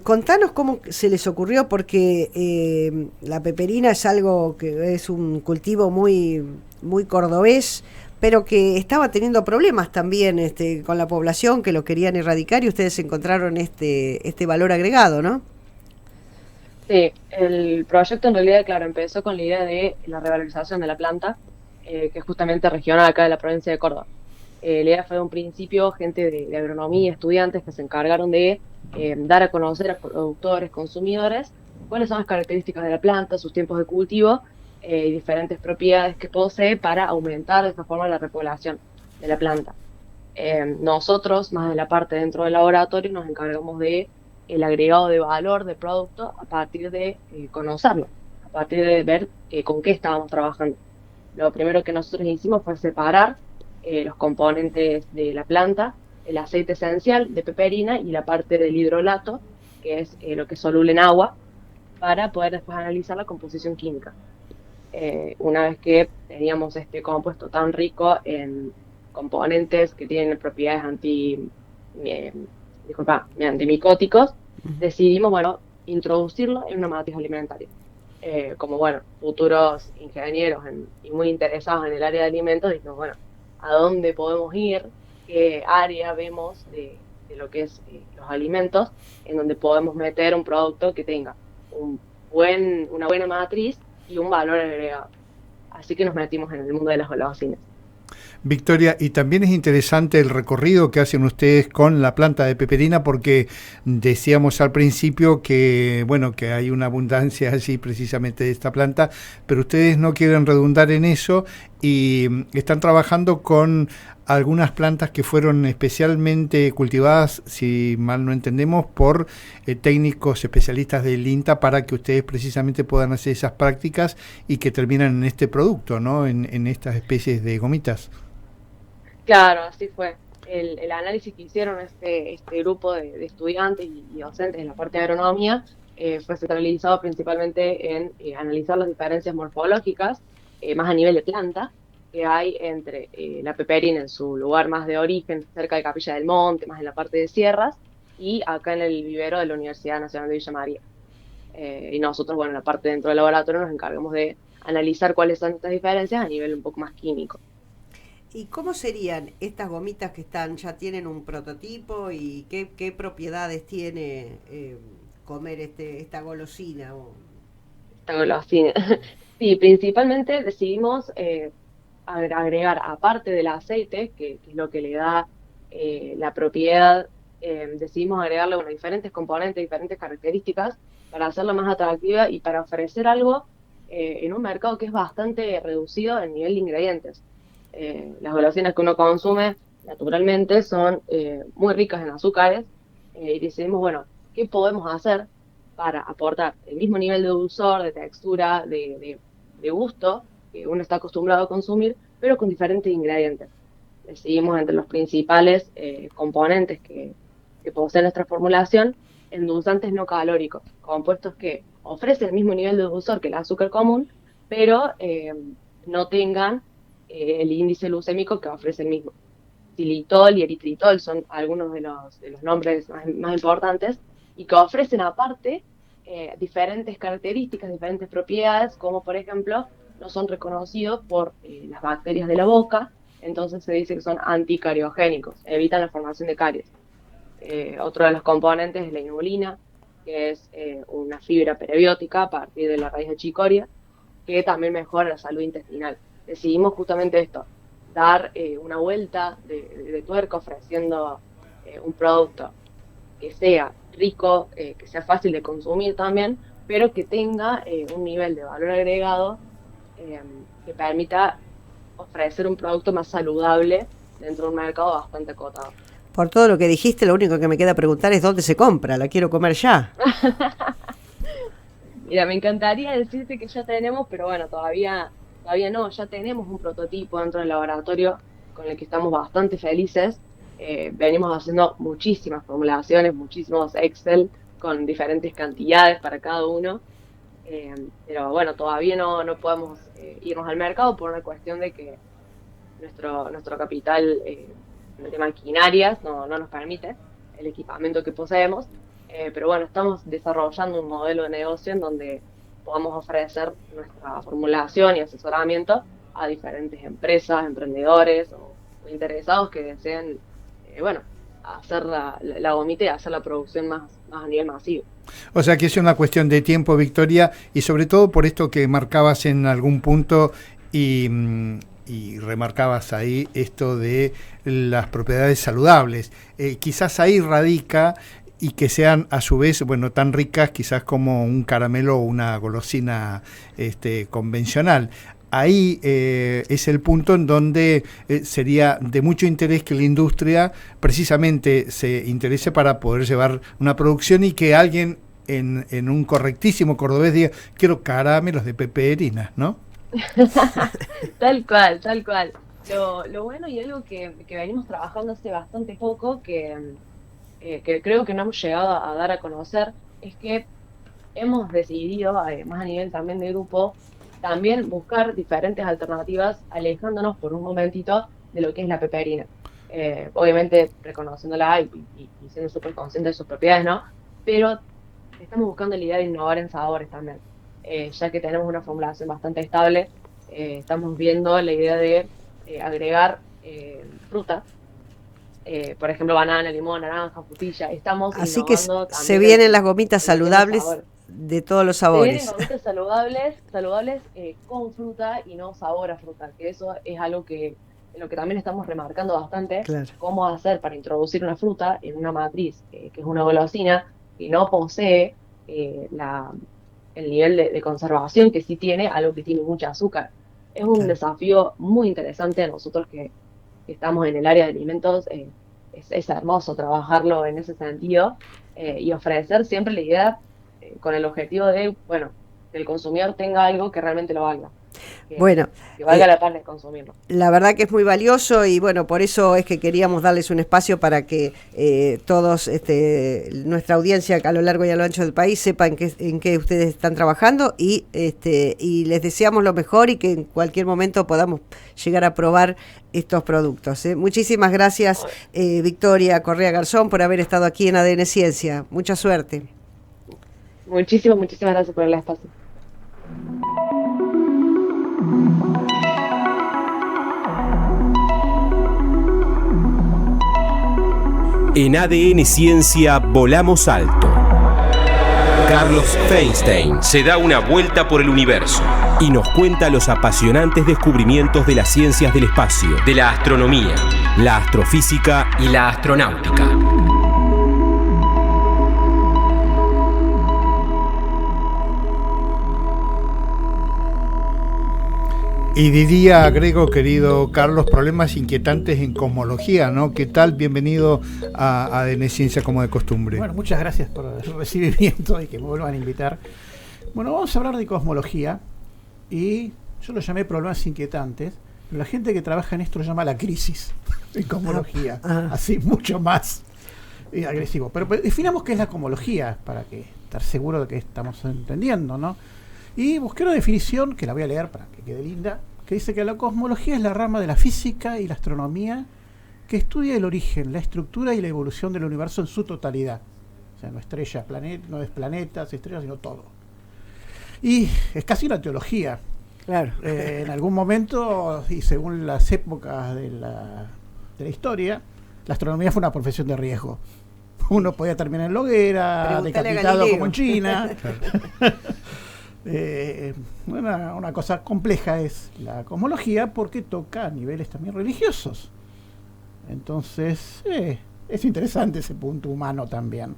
contanos cómo se les ocurrió, porque la peperina es algo que es un cultivo muy, muy cordobés, pero que estaba teniendo problemas también con la población, que lo querían erradicar, y ustedes encontraron este valor agregado, ¿no? Sí, el proyecto en realidad, claro, empezó con la idea de la revalorización de la planta, que es justamente regional acá de la provincia de Córdoba. La idea fue de un principio gente de agronomía, estudiantes que se encargaron de dar a conocer a productores, consumidores, cuáles son las características de la planta, sus tiempos de cultivo y diferentes propiedades que posee para aumentar de esta forma la repoblación de la planta. Nosotros, más de la parte dentro del laboratorio, nos encargamos de el agregado de valor del producto a partir de conocerlo, a partir de ver con qué estábamos trabajando. Lo primero que nosotros hicimos fue separar los componentes de la planta, el aceite esencial de peperina y la parte del hidrolato, que es lo que es soluble en agua, para poder después analizar la composición química. Una vez que teníamos este compuesto tan rico en componentes que tienen propiedades antimicóticos, decidimos, introducirlo en una matriz alimentaria. Como, futuros ingenieros y muy interesados en el área de alimentos, dijimos, ¿a dónde podemos ir? ¿Qué área vemos de lo que es los alimentos, en donde podemos meter un producto que tenga una buena matriz y un valor agregado? Así que nos metimos en el mundo de las golosinas. Victoria, y también es interesante el recorrido que hacen ustedes con la planta de peperina, porque decíamos al principio que hay una abundancia así precisamente de esta planta, pero ustedes no quieren redundar en eso y están trabajando con algunas plantas que fueron especialmente cultivadas, si mal no entendemos, por técnicos especialistas del INTA, para que ustedes precisamente puedan hacer esas prácticas y que terminan en este producto, ¿no? En estas especies de gomitas. Claro, así fue. El análisis que hicieron este grupo de estudiantes y docentes en la parte de agronomía fue centralizado principalmente en analizar las diferencias morfológicas, más a nivel de planta, que hay entre la peperina en su lugar más de origen, cerca de Capilla del Monte, más en la parte de sierras, y acá en el vivero de la Universidad Nacional de Villa María. Y nosotros, bueno, en la parte dentro del laboratorio nos encargamos de analizar cuáles son estas diferencias a nivel un poco más químico. ¿Y cómo serían estas gomitas que ya tienen un prototipo y qué propiedades tiene comer esta golosina? Esta golosina. Sí, principalmente decidimos agregar, aparte del aceite, que es lo que le da la propiedad, decidimos agregarle diferentes componentes, diferentes características para hacerla más atractiva y para ofrecer algo en un mercado que es bastante reducido en nivel de ingredientes. Las golosinas que uno consume naturalmente son muy ricas en azúcares y decidimos, bueno, ¿qué podemos hacer para aportar el mismo nivel de dulzor, de textura, de gusto que uno está acostumbrado a consumir, pero con diferentes ingredientes? Decidimos entre los principales componentes que posee nuestra formulación, endulzantes no calóricos, compuestos que ofrecen el mismo nivel de dulzor que el azúcar común, pero no tengan el índice glucémico que ofrece el mismo. Xilitol y eritritol son algunos de los nombres más importantes y que ofrecen aparte diferentes características, diferentes propiedades, como por ejemplo no son reconocidos por las bacterias de la boca, entonces se dice que son anticariogénicos, evitan la formación de caries. Otro de los componentes es la inulina, que es una fibra prebiótica a partir de la raíz de chicoria, que también mejora la salud intestinal. Decidimos justamente esto, dar una vuelta de tuerca ofreciendo un producto que sea rico, que sea fácil de consumir también, pero que tenga un nivel de valor agregado que permita ofrecer un producto más saludable dentro de un mercado bastante acotado. Por todo lo que dijiste, lo único que me queda preguntar es dónde se compra, la quiero comer ya. Mira, me encantaría decirte que ya tenemos, pero bueno, todavía no, ya tenemos un prototipo dentro del laboratorio con el que estamos bastante felices. Venimos haciendo muchísimas formulaciones, muchísimos Excel con diferentes cantidades para cada uno, pero bueno, todavía no podemos irnos al mercado por una cuestión de que nuestro capital de maquinarias no nos permite el equipamiento que poseemos, pero bueno, estamos desarrollando un modelo de negocio en donde podamos ofrecer nuestra formulación y asesoramiento a diferentes empresas, emprendedores o interesados que deseen, hacer la gomita y hacer la producción más a nivel masivo. O sea que es una cuestión de tiempo, Victoria, y sobre todo por esto que marcabas en algún punto y remarcabas ahí esto de las propiedades saludables. Quizás ahí radica y que sean a su vez, tan ricas quizás como un caramelo o una golosina convencional. Ahí es el punto en donde sería de mucho interés que la industria precisamente se interese para poder llevar una producción y que alguien en un correctísimo cordobés diga, quiero caramelos de peperina, ¿no? Tal cual. Lo bueno y algo que venimos trabajando hace bastante poco, que creo que no hemos llegado a dar a conocer, es que hemos decidido, más a nivel también de grupo, también buscar diferentes alternativas, alejándonos por un momentito de lo que es la peperina. Obviamente reconociéndola y siendo súper conscientes de sus propiedades, ¿no? Pero estamos buscando la idea de innovar en sabores también. Ya que tenemos una formulación bastante estable, estamos viendo la idea de agregar fruta, por ejemplo banana, limón, naranja, frutilla. Estamos así que se vienen vienen las gomitas saludables de todos los sabores. Se vienen gomitas saludables con fruta y no sabor a fruta, que eso es algo en lo que también estamos remarcando bastante, claro. Cómo hacer para introducir una fruta en una matriz, que es una golosina, que no posee el nivel de conservación que sí tiene algo que tiene mucha azúcar. Es un desafío muy interesante a nosotros que estamos en el área de alimentos. Es hermoso trabajarlo en ese sentido y ofrecer siempre la idea con el objetivo de, que el consumidor tenga algo que realmente lo valga. Bueno, que valga la pena consumirlo. La verdad que es muy valioso y bueno, por eso es que queríamos darles un espacio para que todos, nuestra audiencia a lo largo y a lo ancho del país sepan en qué ustedes están trabajando y les deseamos lo mejor y que en cualquier momento podamos llegar a probar estos productos. Muchísimas gracias, Victoria Correa Garzón, por haber estado aquí en ADN Ciencia. Mucha suerte. Muchísimas gracias por el espacio. En ADN Ciencia volamos alto. Carlos Feinstein se da una vuelta por el universo y nos cuenta los apasionantes descubrimientos de las ciencias del espacio, de la astronomía, la astrofísica y la astronáutica. Y diría, agrego, querido Carlos, problemas inquietantes en cosmología, ¿no? ¿Qué tal? Bienvenido a ADN Ciencia como de costumbre. Bueno, muchas gracias por el recibimiento y que me vuelvan a invitar. Bueno, vamos a hablar de cosmología y yo lo llamé problemas inquietantes, pero la gente que trabaja en esto lo llama la crisis en cosmología, así mucho más agresivo. Pero definamos qué es la cosmología para que estar seguro de que estamos entendiendo, ¿no? Y busqué una definición, que la voy a leer para que quede linda, que dice que la cosmología es la rama de la física y la astronomía que estudia el origen, la estructura y la evolución del universo en su totalidad. O sea, no estrellas, no es planetas, estrellas, sino todo. Y es casi una teología. Claro. En algún momento, y según las épocas de la historia, la astronomía fue una profesión de riesgo. Uno podía terminar en la hoguera, decapitado como en China. Una cosa compleja es la cosmología porque toca a niveles también religiosos. Entonces es interesante ese punto humano también.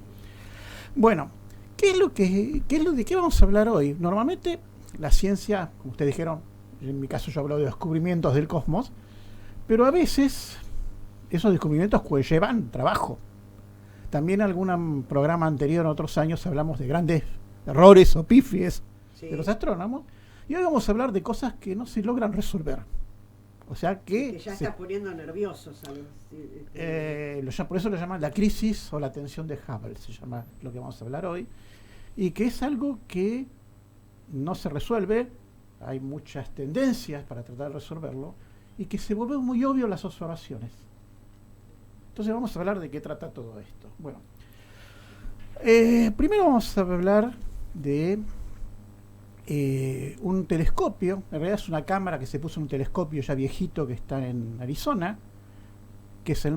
Bueno, ¿de qué vamos a hablar hoy? Normalmente la ciencia, como ustedes dijeron, en mi caso yo hablo de descubrimientos del cosmos, pero a veces esos descubrimientos llevan trabajo. También en algún programa anterior, en otros años, hablamos de grandes errores o pifies de los astrónomos, y hoy vamos a hablar de cosas que no se logran resolver. O sea que ya estás poniendo nervioso, ¿sabes? Por eso lo llaman la crisis o la tensión de Hubble, se llama lo que vamos a hablar hoy, y que es algo que no se resuelve, hay muchas tendencias para tratar de resolverlo, y que se vuelve muy obvio en las observaciones. Entonces vamos a hablar de qué trata todo esto. Bueno, primero vamos a hablar de un telescopio. En realidad es una cámara que se puso en un telescopio ya viejito que está en Arizona, que es el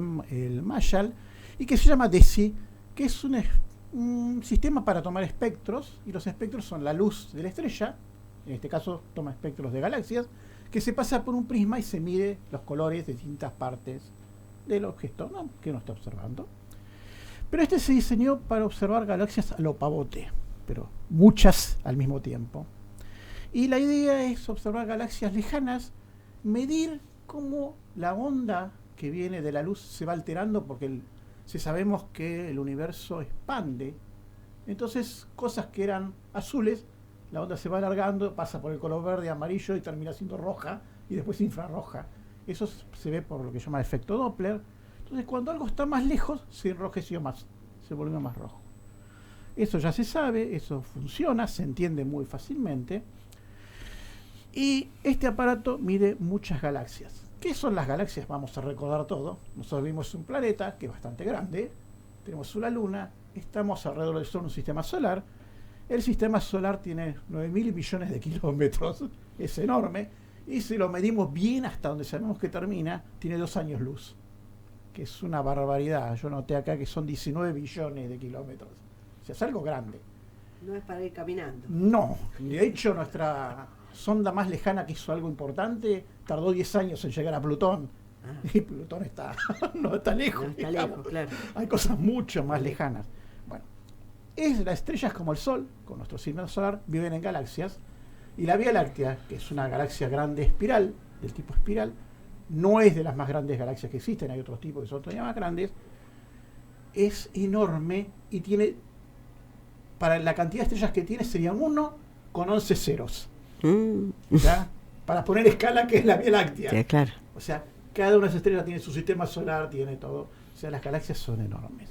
Marshall, y que se llama DESI, que es un sistema para tomar espectros, y los espectros son la luz de la estrella, en este caso toma espectros de galaxias, que se pasa por un prisma y se mide los colores de distintas partes del objeto, ¿no?, que uno está observando. Pero este se diseñó para observar galaxias a lo pavote, pero muchas al mismo tiempo. Y la idea es observar galaxias lejanas, medir cómo la onda que viene de la luz se va alterando, porque si sabemos que el universo expande, entonces cosas que eran azules, la onda se va alargando, pasa por el color verde, amarillo y termina siendo roja y después infrarroja. Eso se ve por lo que se llama efecto Doppler. Entonces cuando algo está más lejos se enrojeció más, se volvió más rojo. Eso ya se sabe, eso funciona, se entiende muy fácilmente. Y este aparato mide muchas galaxias. ¿Qué son las galaxias? Vamos a recordar todo. Nosotros vivimos un planeta que es bastante grande, tenemos una luna, estamos alrededor del Sol, un sistema solar. El sistema solar tiene 9.000 millones de kilómetros, es enorme, y si lo medimos bien hasta donde sabemos que termina, tiene 2 años luz, que es una barbaridad. Yo noté acá que son 19 billones de kilómetros. O sea, es algo grande. No es para ir caminando. No, de hecho nuestra sonda más lejana que hizo algo importante tardó 10 años en llegar a Plutón. Y Plutón no está lejos. No está lejos, claro. Hay cosas mucho más lejanas. Bueno, las estrellas como el Sol, con nuestro sistema solar, viven en galaxias, y la Vía Láctea, que es una galaxia grande espiral, del tipo espiral, no es de las más grandes galaxias que existen, hay otros tipos que son todavía más grandes, es enorme y tiene, para la cantidad de estrellas que tiene, serían 1 con 11 ceros. ¿Ya? para poner escala, que es la Vía Láctea. Sí, claro. O sea, cada una de las estrellas tiene su sistema solar, tiene todo. O sea, las galaxias son enormes.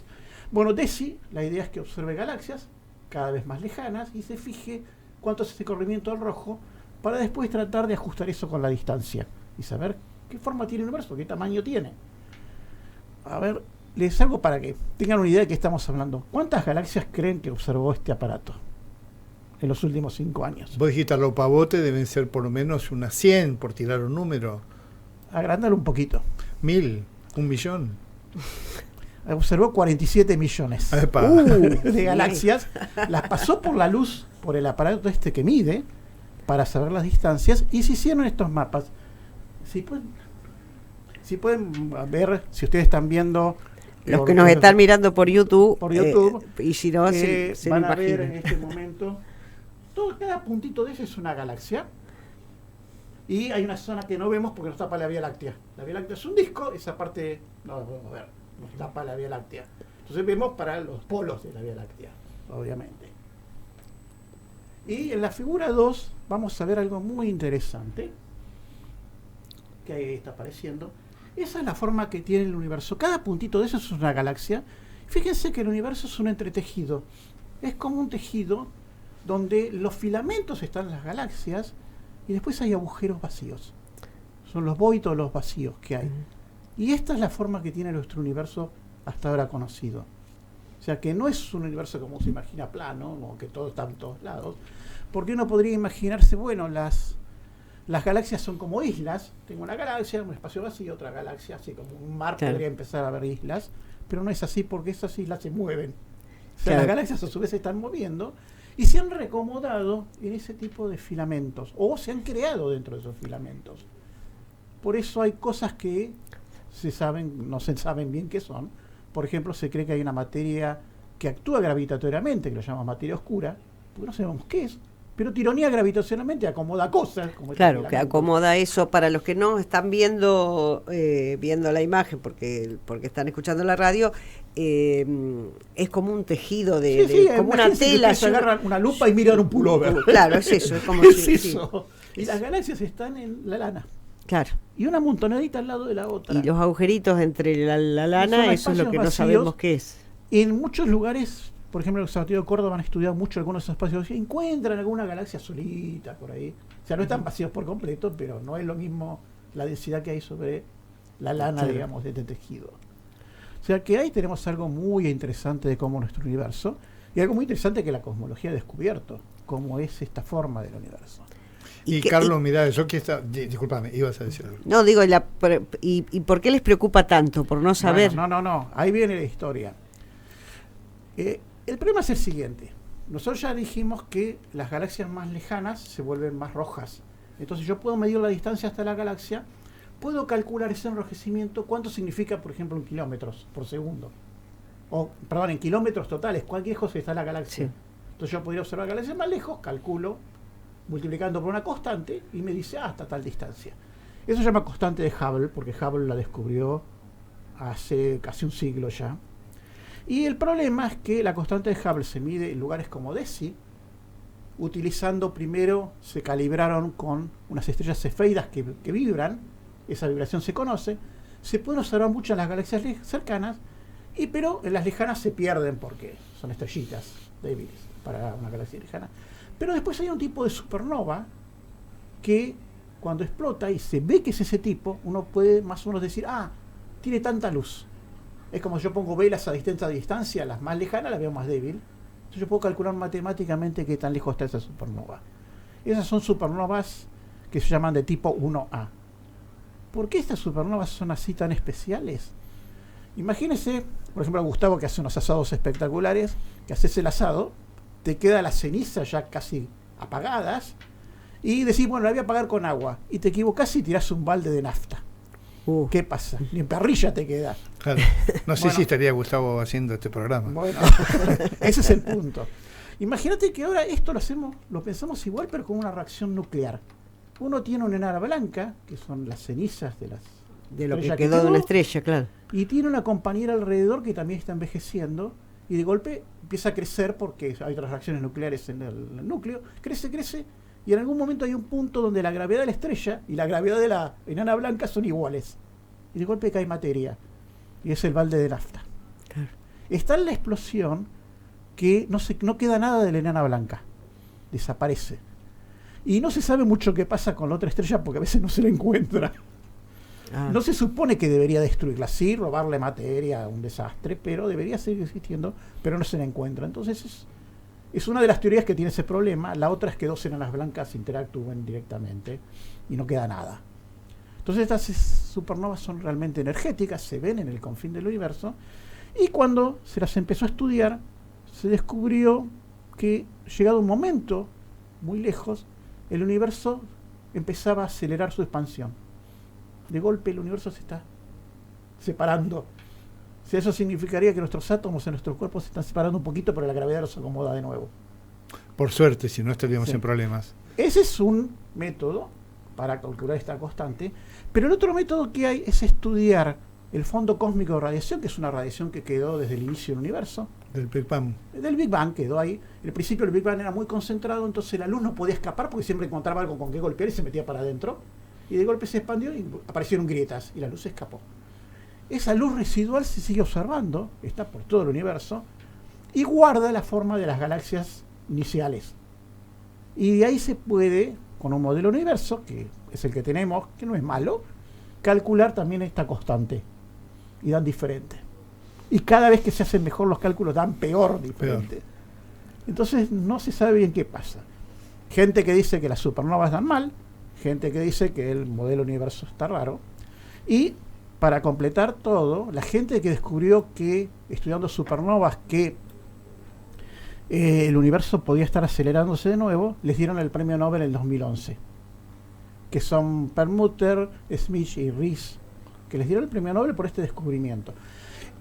Bueno, DESI, la idea es que observe galaxias cada vez más lejanas y se fije cuánto es ese corrimiento al rojo para después tratar de ajustar eso con la distancia y saber qué forma tiene el universo, qué tamaño tiene. A ver, les hago para que tengan una idea de qué estamos hablando. ¿Cuántas galaxias creen que observó este aparato en los últimos 5 años? Vos dijiste a lo pavote, deben ser por lo menos unas 100, por tirar un número. Agrándalo un poquito. 1000, 1.000.000. Observó 47 millones de galaxias. Las pasó por la luz, por el aparato este que mide, para saber las distancias, y se hicieron estos mapas. Si pueden ver, si ustedes están viendo... Los que nos están mirando por YouTube, y si no, se van a imaginan. ver en este momento, cada puntito de ese es una galaxia, y hay una zona que no vemos porque nos tapa la Vía Láctea. La Vía Láctea es un disco, esa parte no la podemos ver, nos tapa la Vía Láctea. Entonces vemos para los polos de la Vía Láctea, obviamente. Y en la figura 2 vamos a ver algo muy interesante, que ahí está apareciendo. Esa es la forma que tiene el universo. Cada puntito de eso es una galaxia. Fíjense que el universo es un entretejido. Es como un tejido donde los filamentos están en las galaxias y después hay agujeros vacíos. Son los voids o los vacíos que hay. Y esta es la forma que tiene nuestro universo hasta ahora conocido. O sea que no es un universo como se imagina plano, o que todo está en todos lados. Porque uno podría imaginarse, bueno, las galaxias son como islas. Tengo una galaxia, un espacio vacío, otra galaxia, así como un mar, claro. Podría empezar a ver islas, pero no es así porque esas islas se mueven. O sea, claro. Las galaxias a su vez se están moviendo y se han recomodado en ese tipo de filamentos, o se han creado dentro de esos filamentos. Por eso hay cosas que no se saben bien qué son. Por ejemplo, se cree que hay una materia que actúa gravitatoriamente, que lo llamamos materia oscura, porque no sabemos qué es. Pero tironía gravitacionalmente acomoda cosas. Como claro, que acomoda eso. Para los que no están viendo la imagen, porque están escuchando la radio, es como un tejido como una tela. Se agarran una lupa y miran un pullover. Claro, es eso. Es como es eso. Y las galaxias están en la lana. Claro. Y una montonadita al lado de la otra. Y los agujeritos entre la lana, eso es lo que no sabemos qué es. En muchos lugares... Por ejemplo, en el Observatorio de Córdoba han estudiado mucho algunos de esos espacios y encuentran alguna galaxia solita por ahí. O sea, no están vacíos por completo, pero no es lo mismo la densidad que hay sobre la lana, sí, digamos, de este tejido. O sea, que ahí tenemos algo muy interesante de cómo nuestro universo, y algo muy interesante que la cosmología ha descubierto, cómo es esta forma del universo. Y Carlos, mirá, yo que está... Disculpame, ibas a decir algo. No, digo, ¿y por qué les preocupa tanto? ¿Por no saber? Bueno, no, ahí viene la historia. El problema es el siguiente. Nosotros ya dijimos que las galaxias más lejanas se vuelven más rojas. Entonces yo puedo medir la distancia hasta la galaxia, puedo calcular ese enrojecimiento, cuánto significa, por ejemplo, en kilómetros por segundo. Perdón, en kilómetros totales, cuán lejos está la galaxia. Sí. Entonces yo podría observar galaxias más lejos, calculo, multiplicando por una constante, y me dice, hasta tal distancia. Eso se llama constante de Hubble, porque Hubble la descubrió hace casi un siglo ya. Y el problema es que la constante de Hubble se mide en lugares como DESI, utilizando primero, se calibraron con unas estrellas cefeidas que vibran, esa vibración se conoce, se pueden observar mucho en las galaxias cercanas, pero en las lejanas se pierden porque son estrellitas débiles para una galaxia lejana. Pero después hay un tipo de supernova que cuando explota y se ve que es ese tipo, uno puede más o menos decir, tiene tanta luz. Es como si yo pongo velas a distinta distancia, las más lejanas las veo más débil. Entonces yo puedo calcular matemáticamente qué tan lejos está esa supernova. Esas son supernovas que se llaman de tipo 1A. ¿Por qué estas supernovas son así tan especiales? Imagínense, por ejemplo, a Gustavo, que hace unos asados espectaculares, que haces el asado, te queda las cenizas ya casi apagadas, y decís, bueno, la voy a apagar con agua, y te equivocás y tirás un balde de nafta. ¿Qué pasa? Ni en parrilla te queda. Claro. No sé si estaría Gustavo haciendo este programa. Bueno, ese es el punto. Imagínate que ahora esto lo pensamos igual, pero con una reacción nuclear. Uno tiene una enana blanca, que son las cenizas de lo que quedó de una estrella, claro. Y tiene una compañera alrededor que también está envejeciendo, y de golpe empieza a crecer porque hay otras reacciones nucleares en el núcleo, crece, y en algún momento hay un punto donde la gravedad de la estrella y la gravedad de la enana blanca son iguales. Y de golpe cae materia. Y es el balde de nafta. Claro. Está en la explosión que no queda nada de la enana blanca. Desaparece. Y no se sabe mucho qué pasa con la otra estrella porque a veces no se la encuentra. No se supone que debería destruirla, sí, robarle materia, un desastre, pero debería seguir existiendo, pero no se la encuentra. Entonces es una de las teorías que tiene ese problema. La otra es que dos enanas blancas interactúen directamente y no queda nada. Entonces estas supernovas son realmente energéticas, se ven en el confín del universo, y cuando se las empezó a estudiar, se descubrió que llegado un momento muy lejos, el universo empezaba a acelerar su expansión. De golpe el universo se está separando. O sea, eso significaría que nuestros átomos en nuestros cuerpos se están separando un poquito, pero la gravedad los acomoda de nuevo. Por suerte, si no estaríamos en problemas. Ese es un método para calcular esta constante, pero el otro método que hay es estudiar el fondo cósmico de radiación, que es una radiación que quedó desde el inicio del universo. Del Big Bang. Del Big Bang quedó ahí. El principio del Big Bang era muy concentrado, entonces la luz no podía escapar porque siempre encontraba algo con que golpear y se metía para adentro. Y de golpe se expandió y aparecieron grietas y la luz se escapó. Esa luz residual se sigue observando, está por todo el universo, y guarda la forma de las galaxias iniciales. Y de ahí se puede, con un modelo universo, que es el que tenemos, que no es malo, calcular también esta constante. Y dan diferente. Y cada vez que se hacen mejor los cálculos dan peor diferente. Entonces no se sabe bien qué pasa. Gente que dice que las supernovas dan mal, gente que dice que el modelo universo está raro. Y para completar todo, la gente que descubrió que, estudiando supernovas, que el universo podía estar acelerándose de nuevo, les dieron el premio Nobel en el 2011. Que son Perlmutter, Smith y Rees, que les dieron el premio Nobel por este descubrimiento.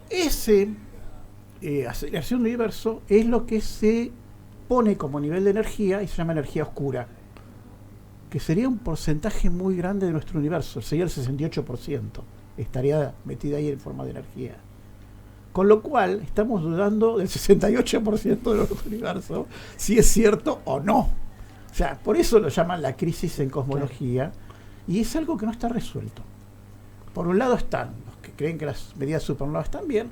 Ese aceleración del universo es lo que se pone como nivel de energía y se llama energía oscura, que sería un porcentaje muy grande de nuestro universo, sería el 68%, estaría metida ahí en forma de energía. Con lo cual, estamos dudando del 68% de nuestro universo, si es cierto o no. O sea, por eso lo llaman la crisis en cosmología, y es algo que no está resuelto. Por un lado están los que creen que las medidas supernovas están bien,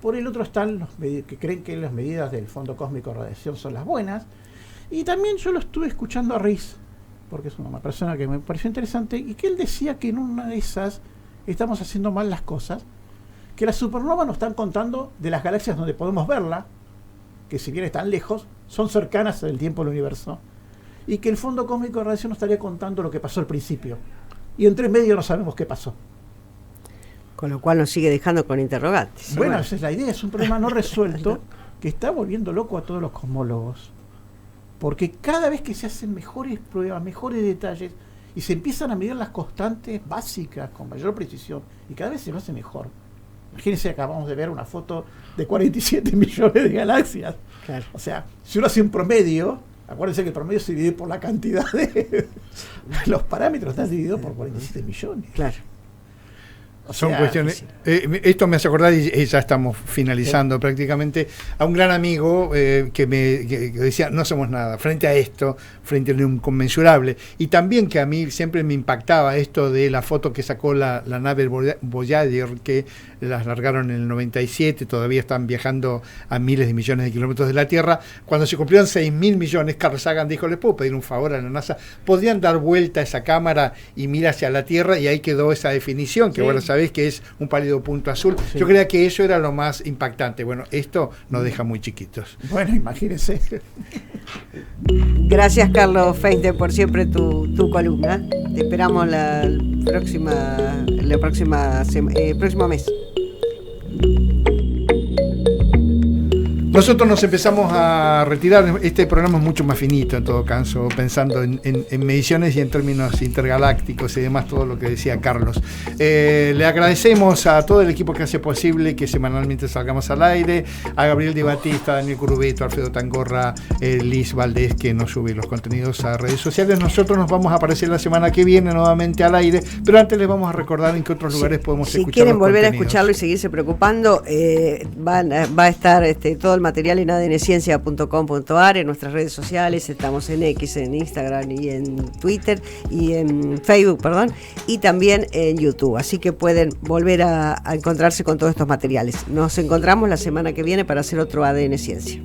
por el otro están los que creen que las medidas del fondo cósmico de radiación son las buenas, y también yo lo estuve escuchando a Rees, porque es una persona que me pareció interesante, y que él decía que en una de esas estamos haciendo mal las cosas, que las supernovas nos están contando de las galaxias donde podemos verla, que si bien están lejos, son cercanas en el tiempo del universo, y que el fondo cósmico de radiación nos estaría contando lo que pasó al principio, y entre medio no sabemos qué pasó. Con lo cual nos sigue dejando con interrogantes. Bueno, esa es la idea, es un problema no resuelto que está volviendo loco a todos los cosmólogos. Porque cada vez que se hacen mejores pruebas, mejores detalles, y se empiezan a medir las constantes básicas con mayor precisión, y cada vez se lo hace mejor. Imagínense, acabamos de ver una foto de 47 millones de galaxias. Claro. O sea, si uno hace un promedio, acuérdense que el promedio se divide por la cantidad de los parámetros, está dividido por 47 millones. Claro. Son cuestiones. Esto me hace acordar, y ya estamos finalizando prácticamente, a un gran amigo que decía: no somos nada frente a esto, frente a lo inconmensurable. Y también que a mí siempre me impactaba esto de la foto que sacó la nave Voyager, que las largaron en el 97, todavía están viajando a miles de millones de kilómetros de la Tierra. Cuando se cumplieron 6.000 millones, Carl Sagan dijo: ¿les puedo pedir un favor a la NASA? ¿Podrían dar vuelta a esa cámara y mirar hacia la Tierra? Y ahí quedó esa definición, que bueno, sabés que es un pálido punto azul. Sí. Yo creía que eso era lo más impactante. Bueno, esto nos deja muy chiquitos. Bueno, imagínense. Gracias, Carlos Feinte, por siempre tu columna. Te esperamos el próximo mes. Nosotros nos empezamos a retirar. Este programa es mucho más finito, en todo caso, pensando en mediciones y en términos intergalácticos y demás, todo lo que decía Carlos. Le agradecemos a todo el equipo que hace posible que semanalmente salgamos al aire, a Gabriel Di Battista, Daniel Curubeto, Alfredo Tangorra, Liz Valdés, que nos sube los contenidos a redes sociales. Nosotros nos vamos a aparecer la semana que viene nuevamente al aire, pero antes les vamos a recordar en qué otros lugares podemos escuchar. Si quieren volver a escucharlo y seguirse preocupando, va a estar todo el material en adnciencia.com.ar, en nuestras redes sociales, estamos en X, en Instagram y en Twitter y en Facebook, perdón, y también en YouTube, así que pueden volver a encontrarse con todos estos materiales. Nos encontramos la semana que viene para hacer otro ADN Ciencia.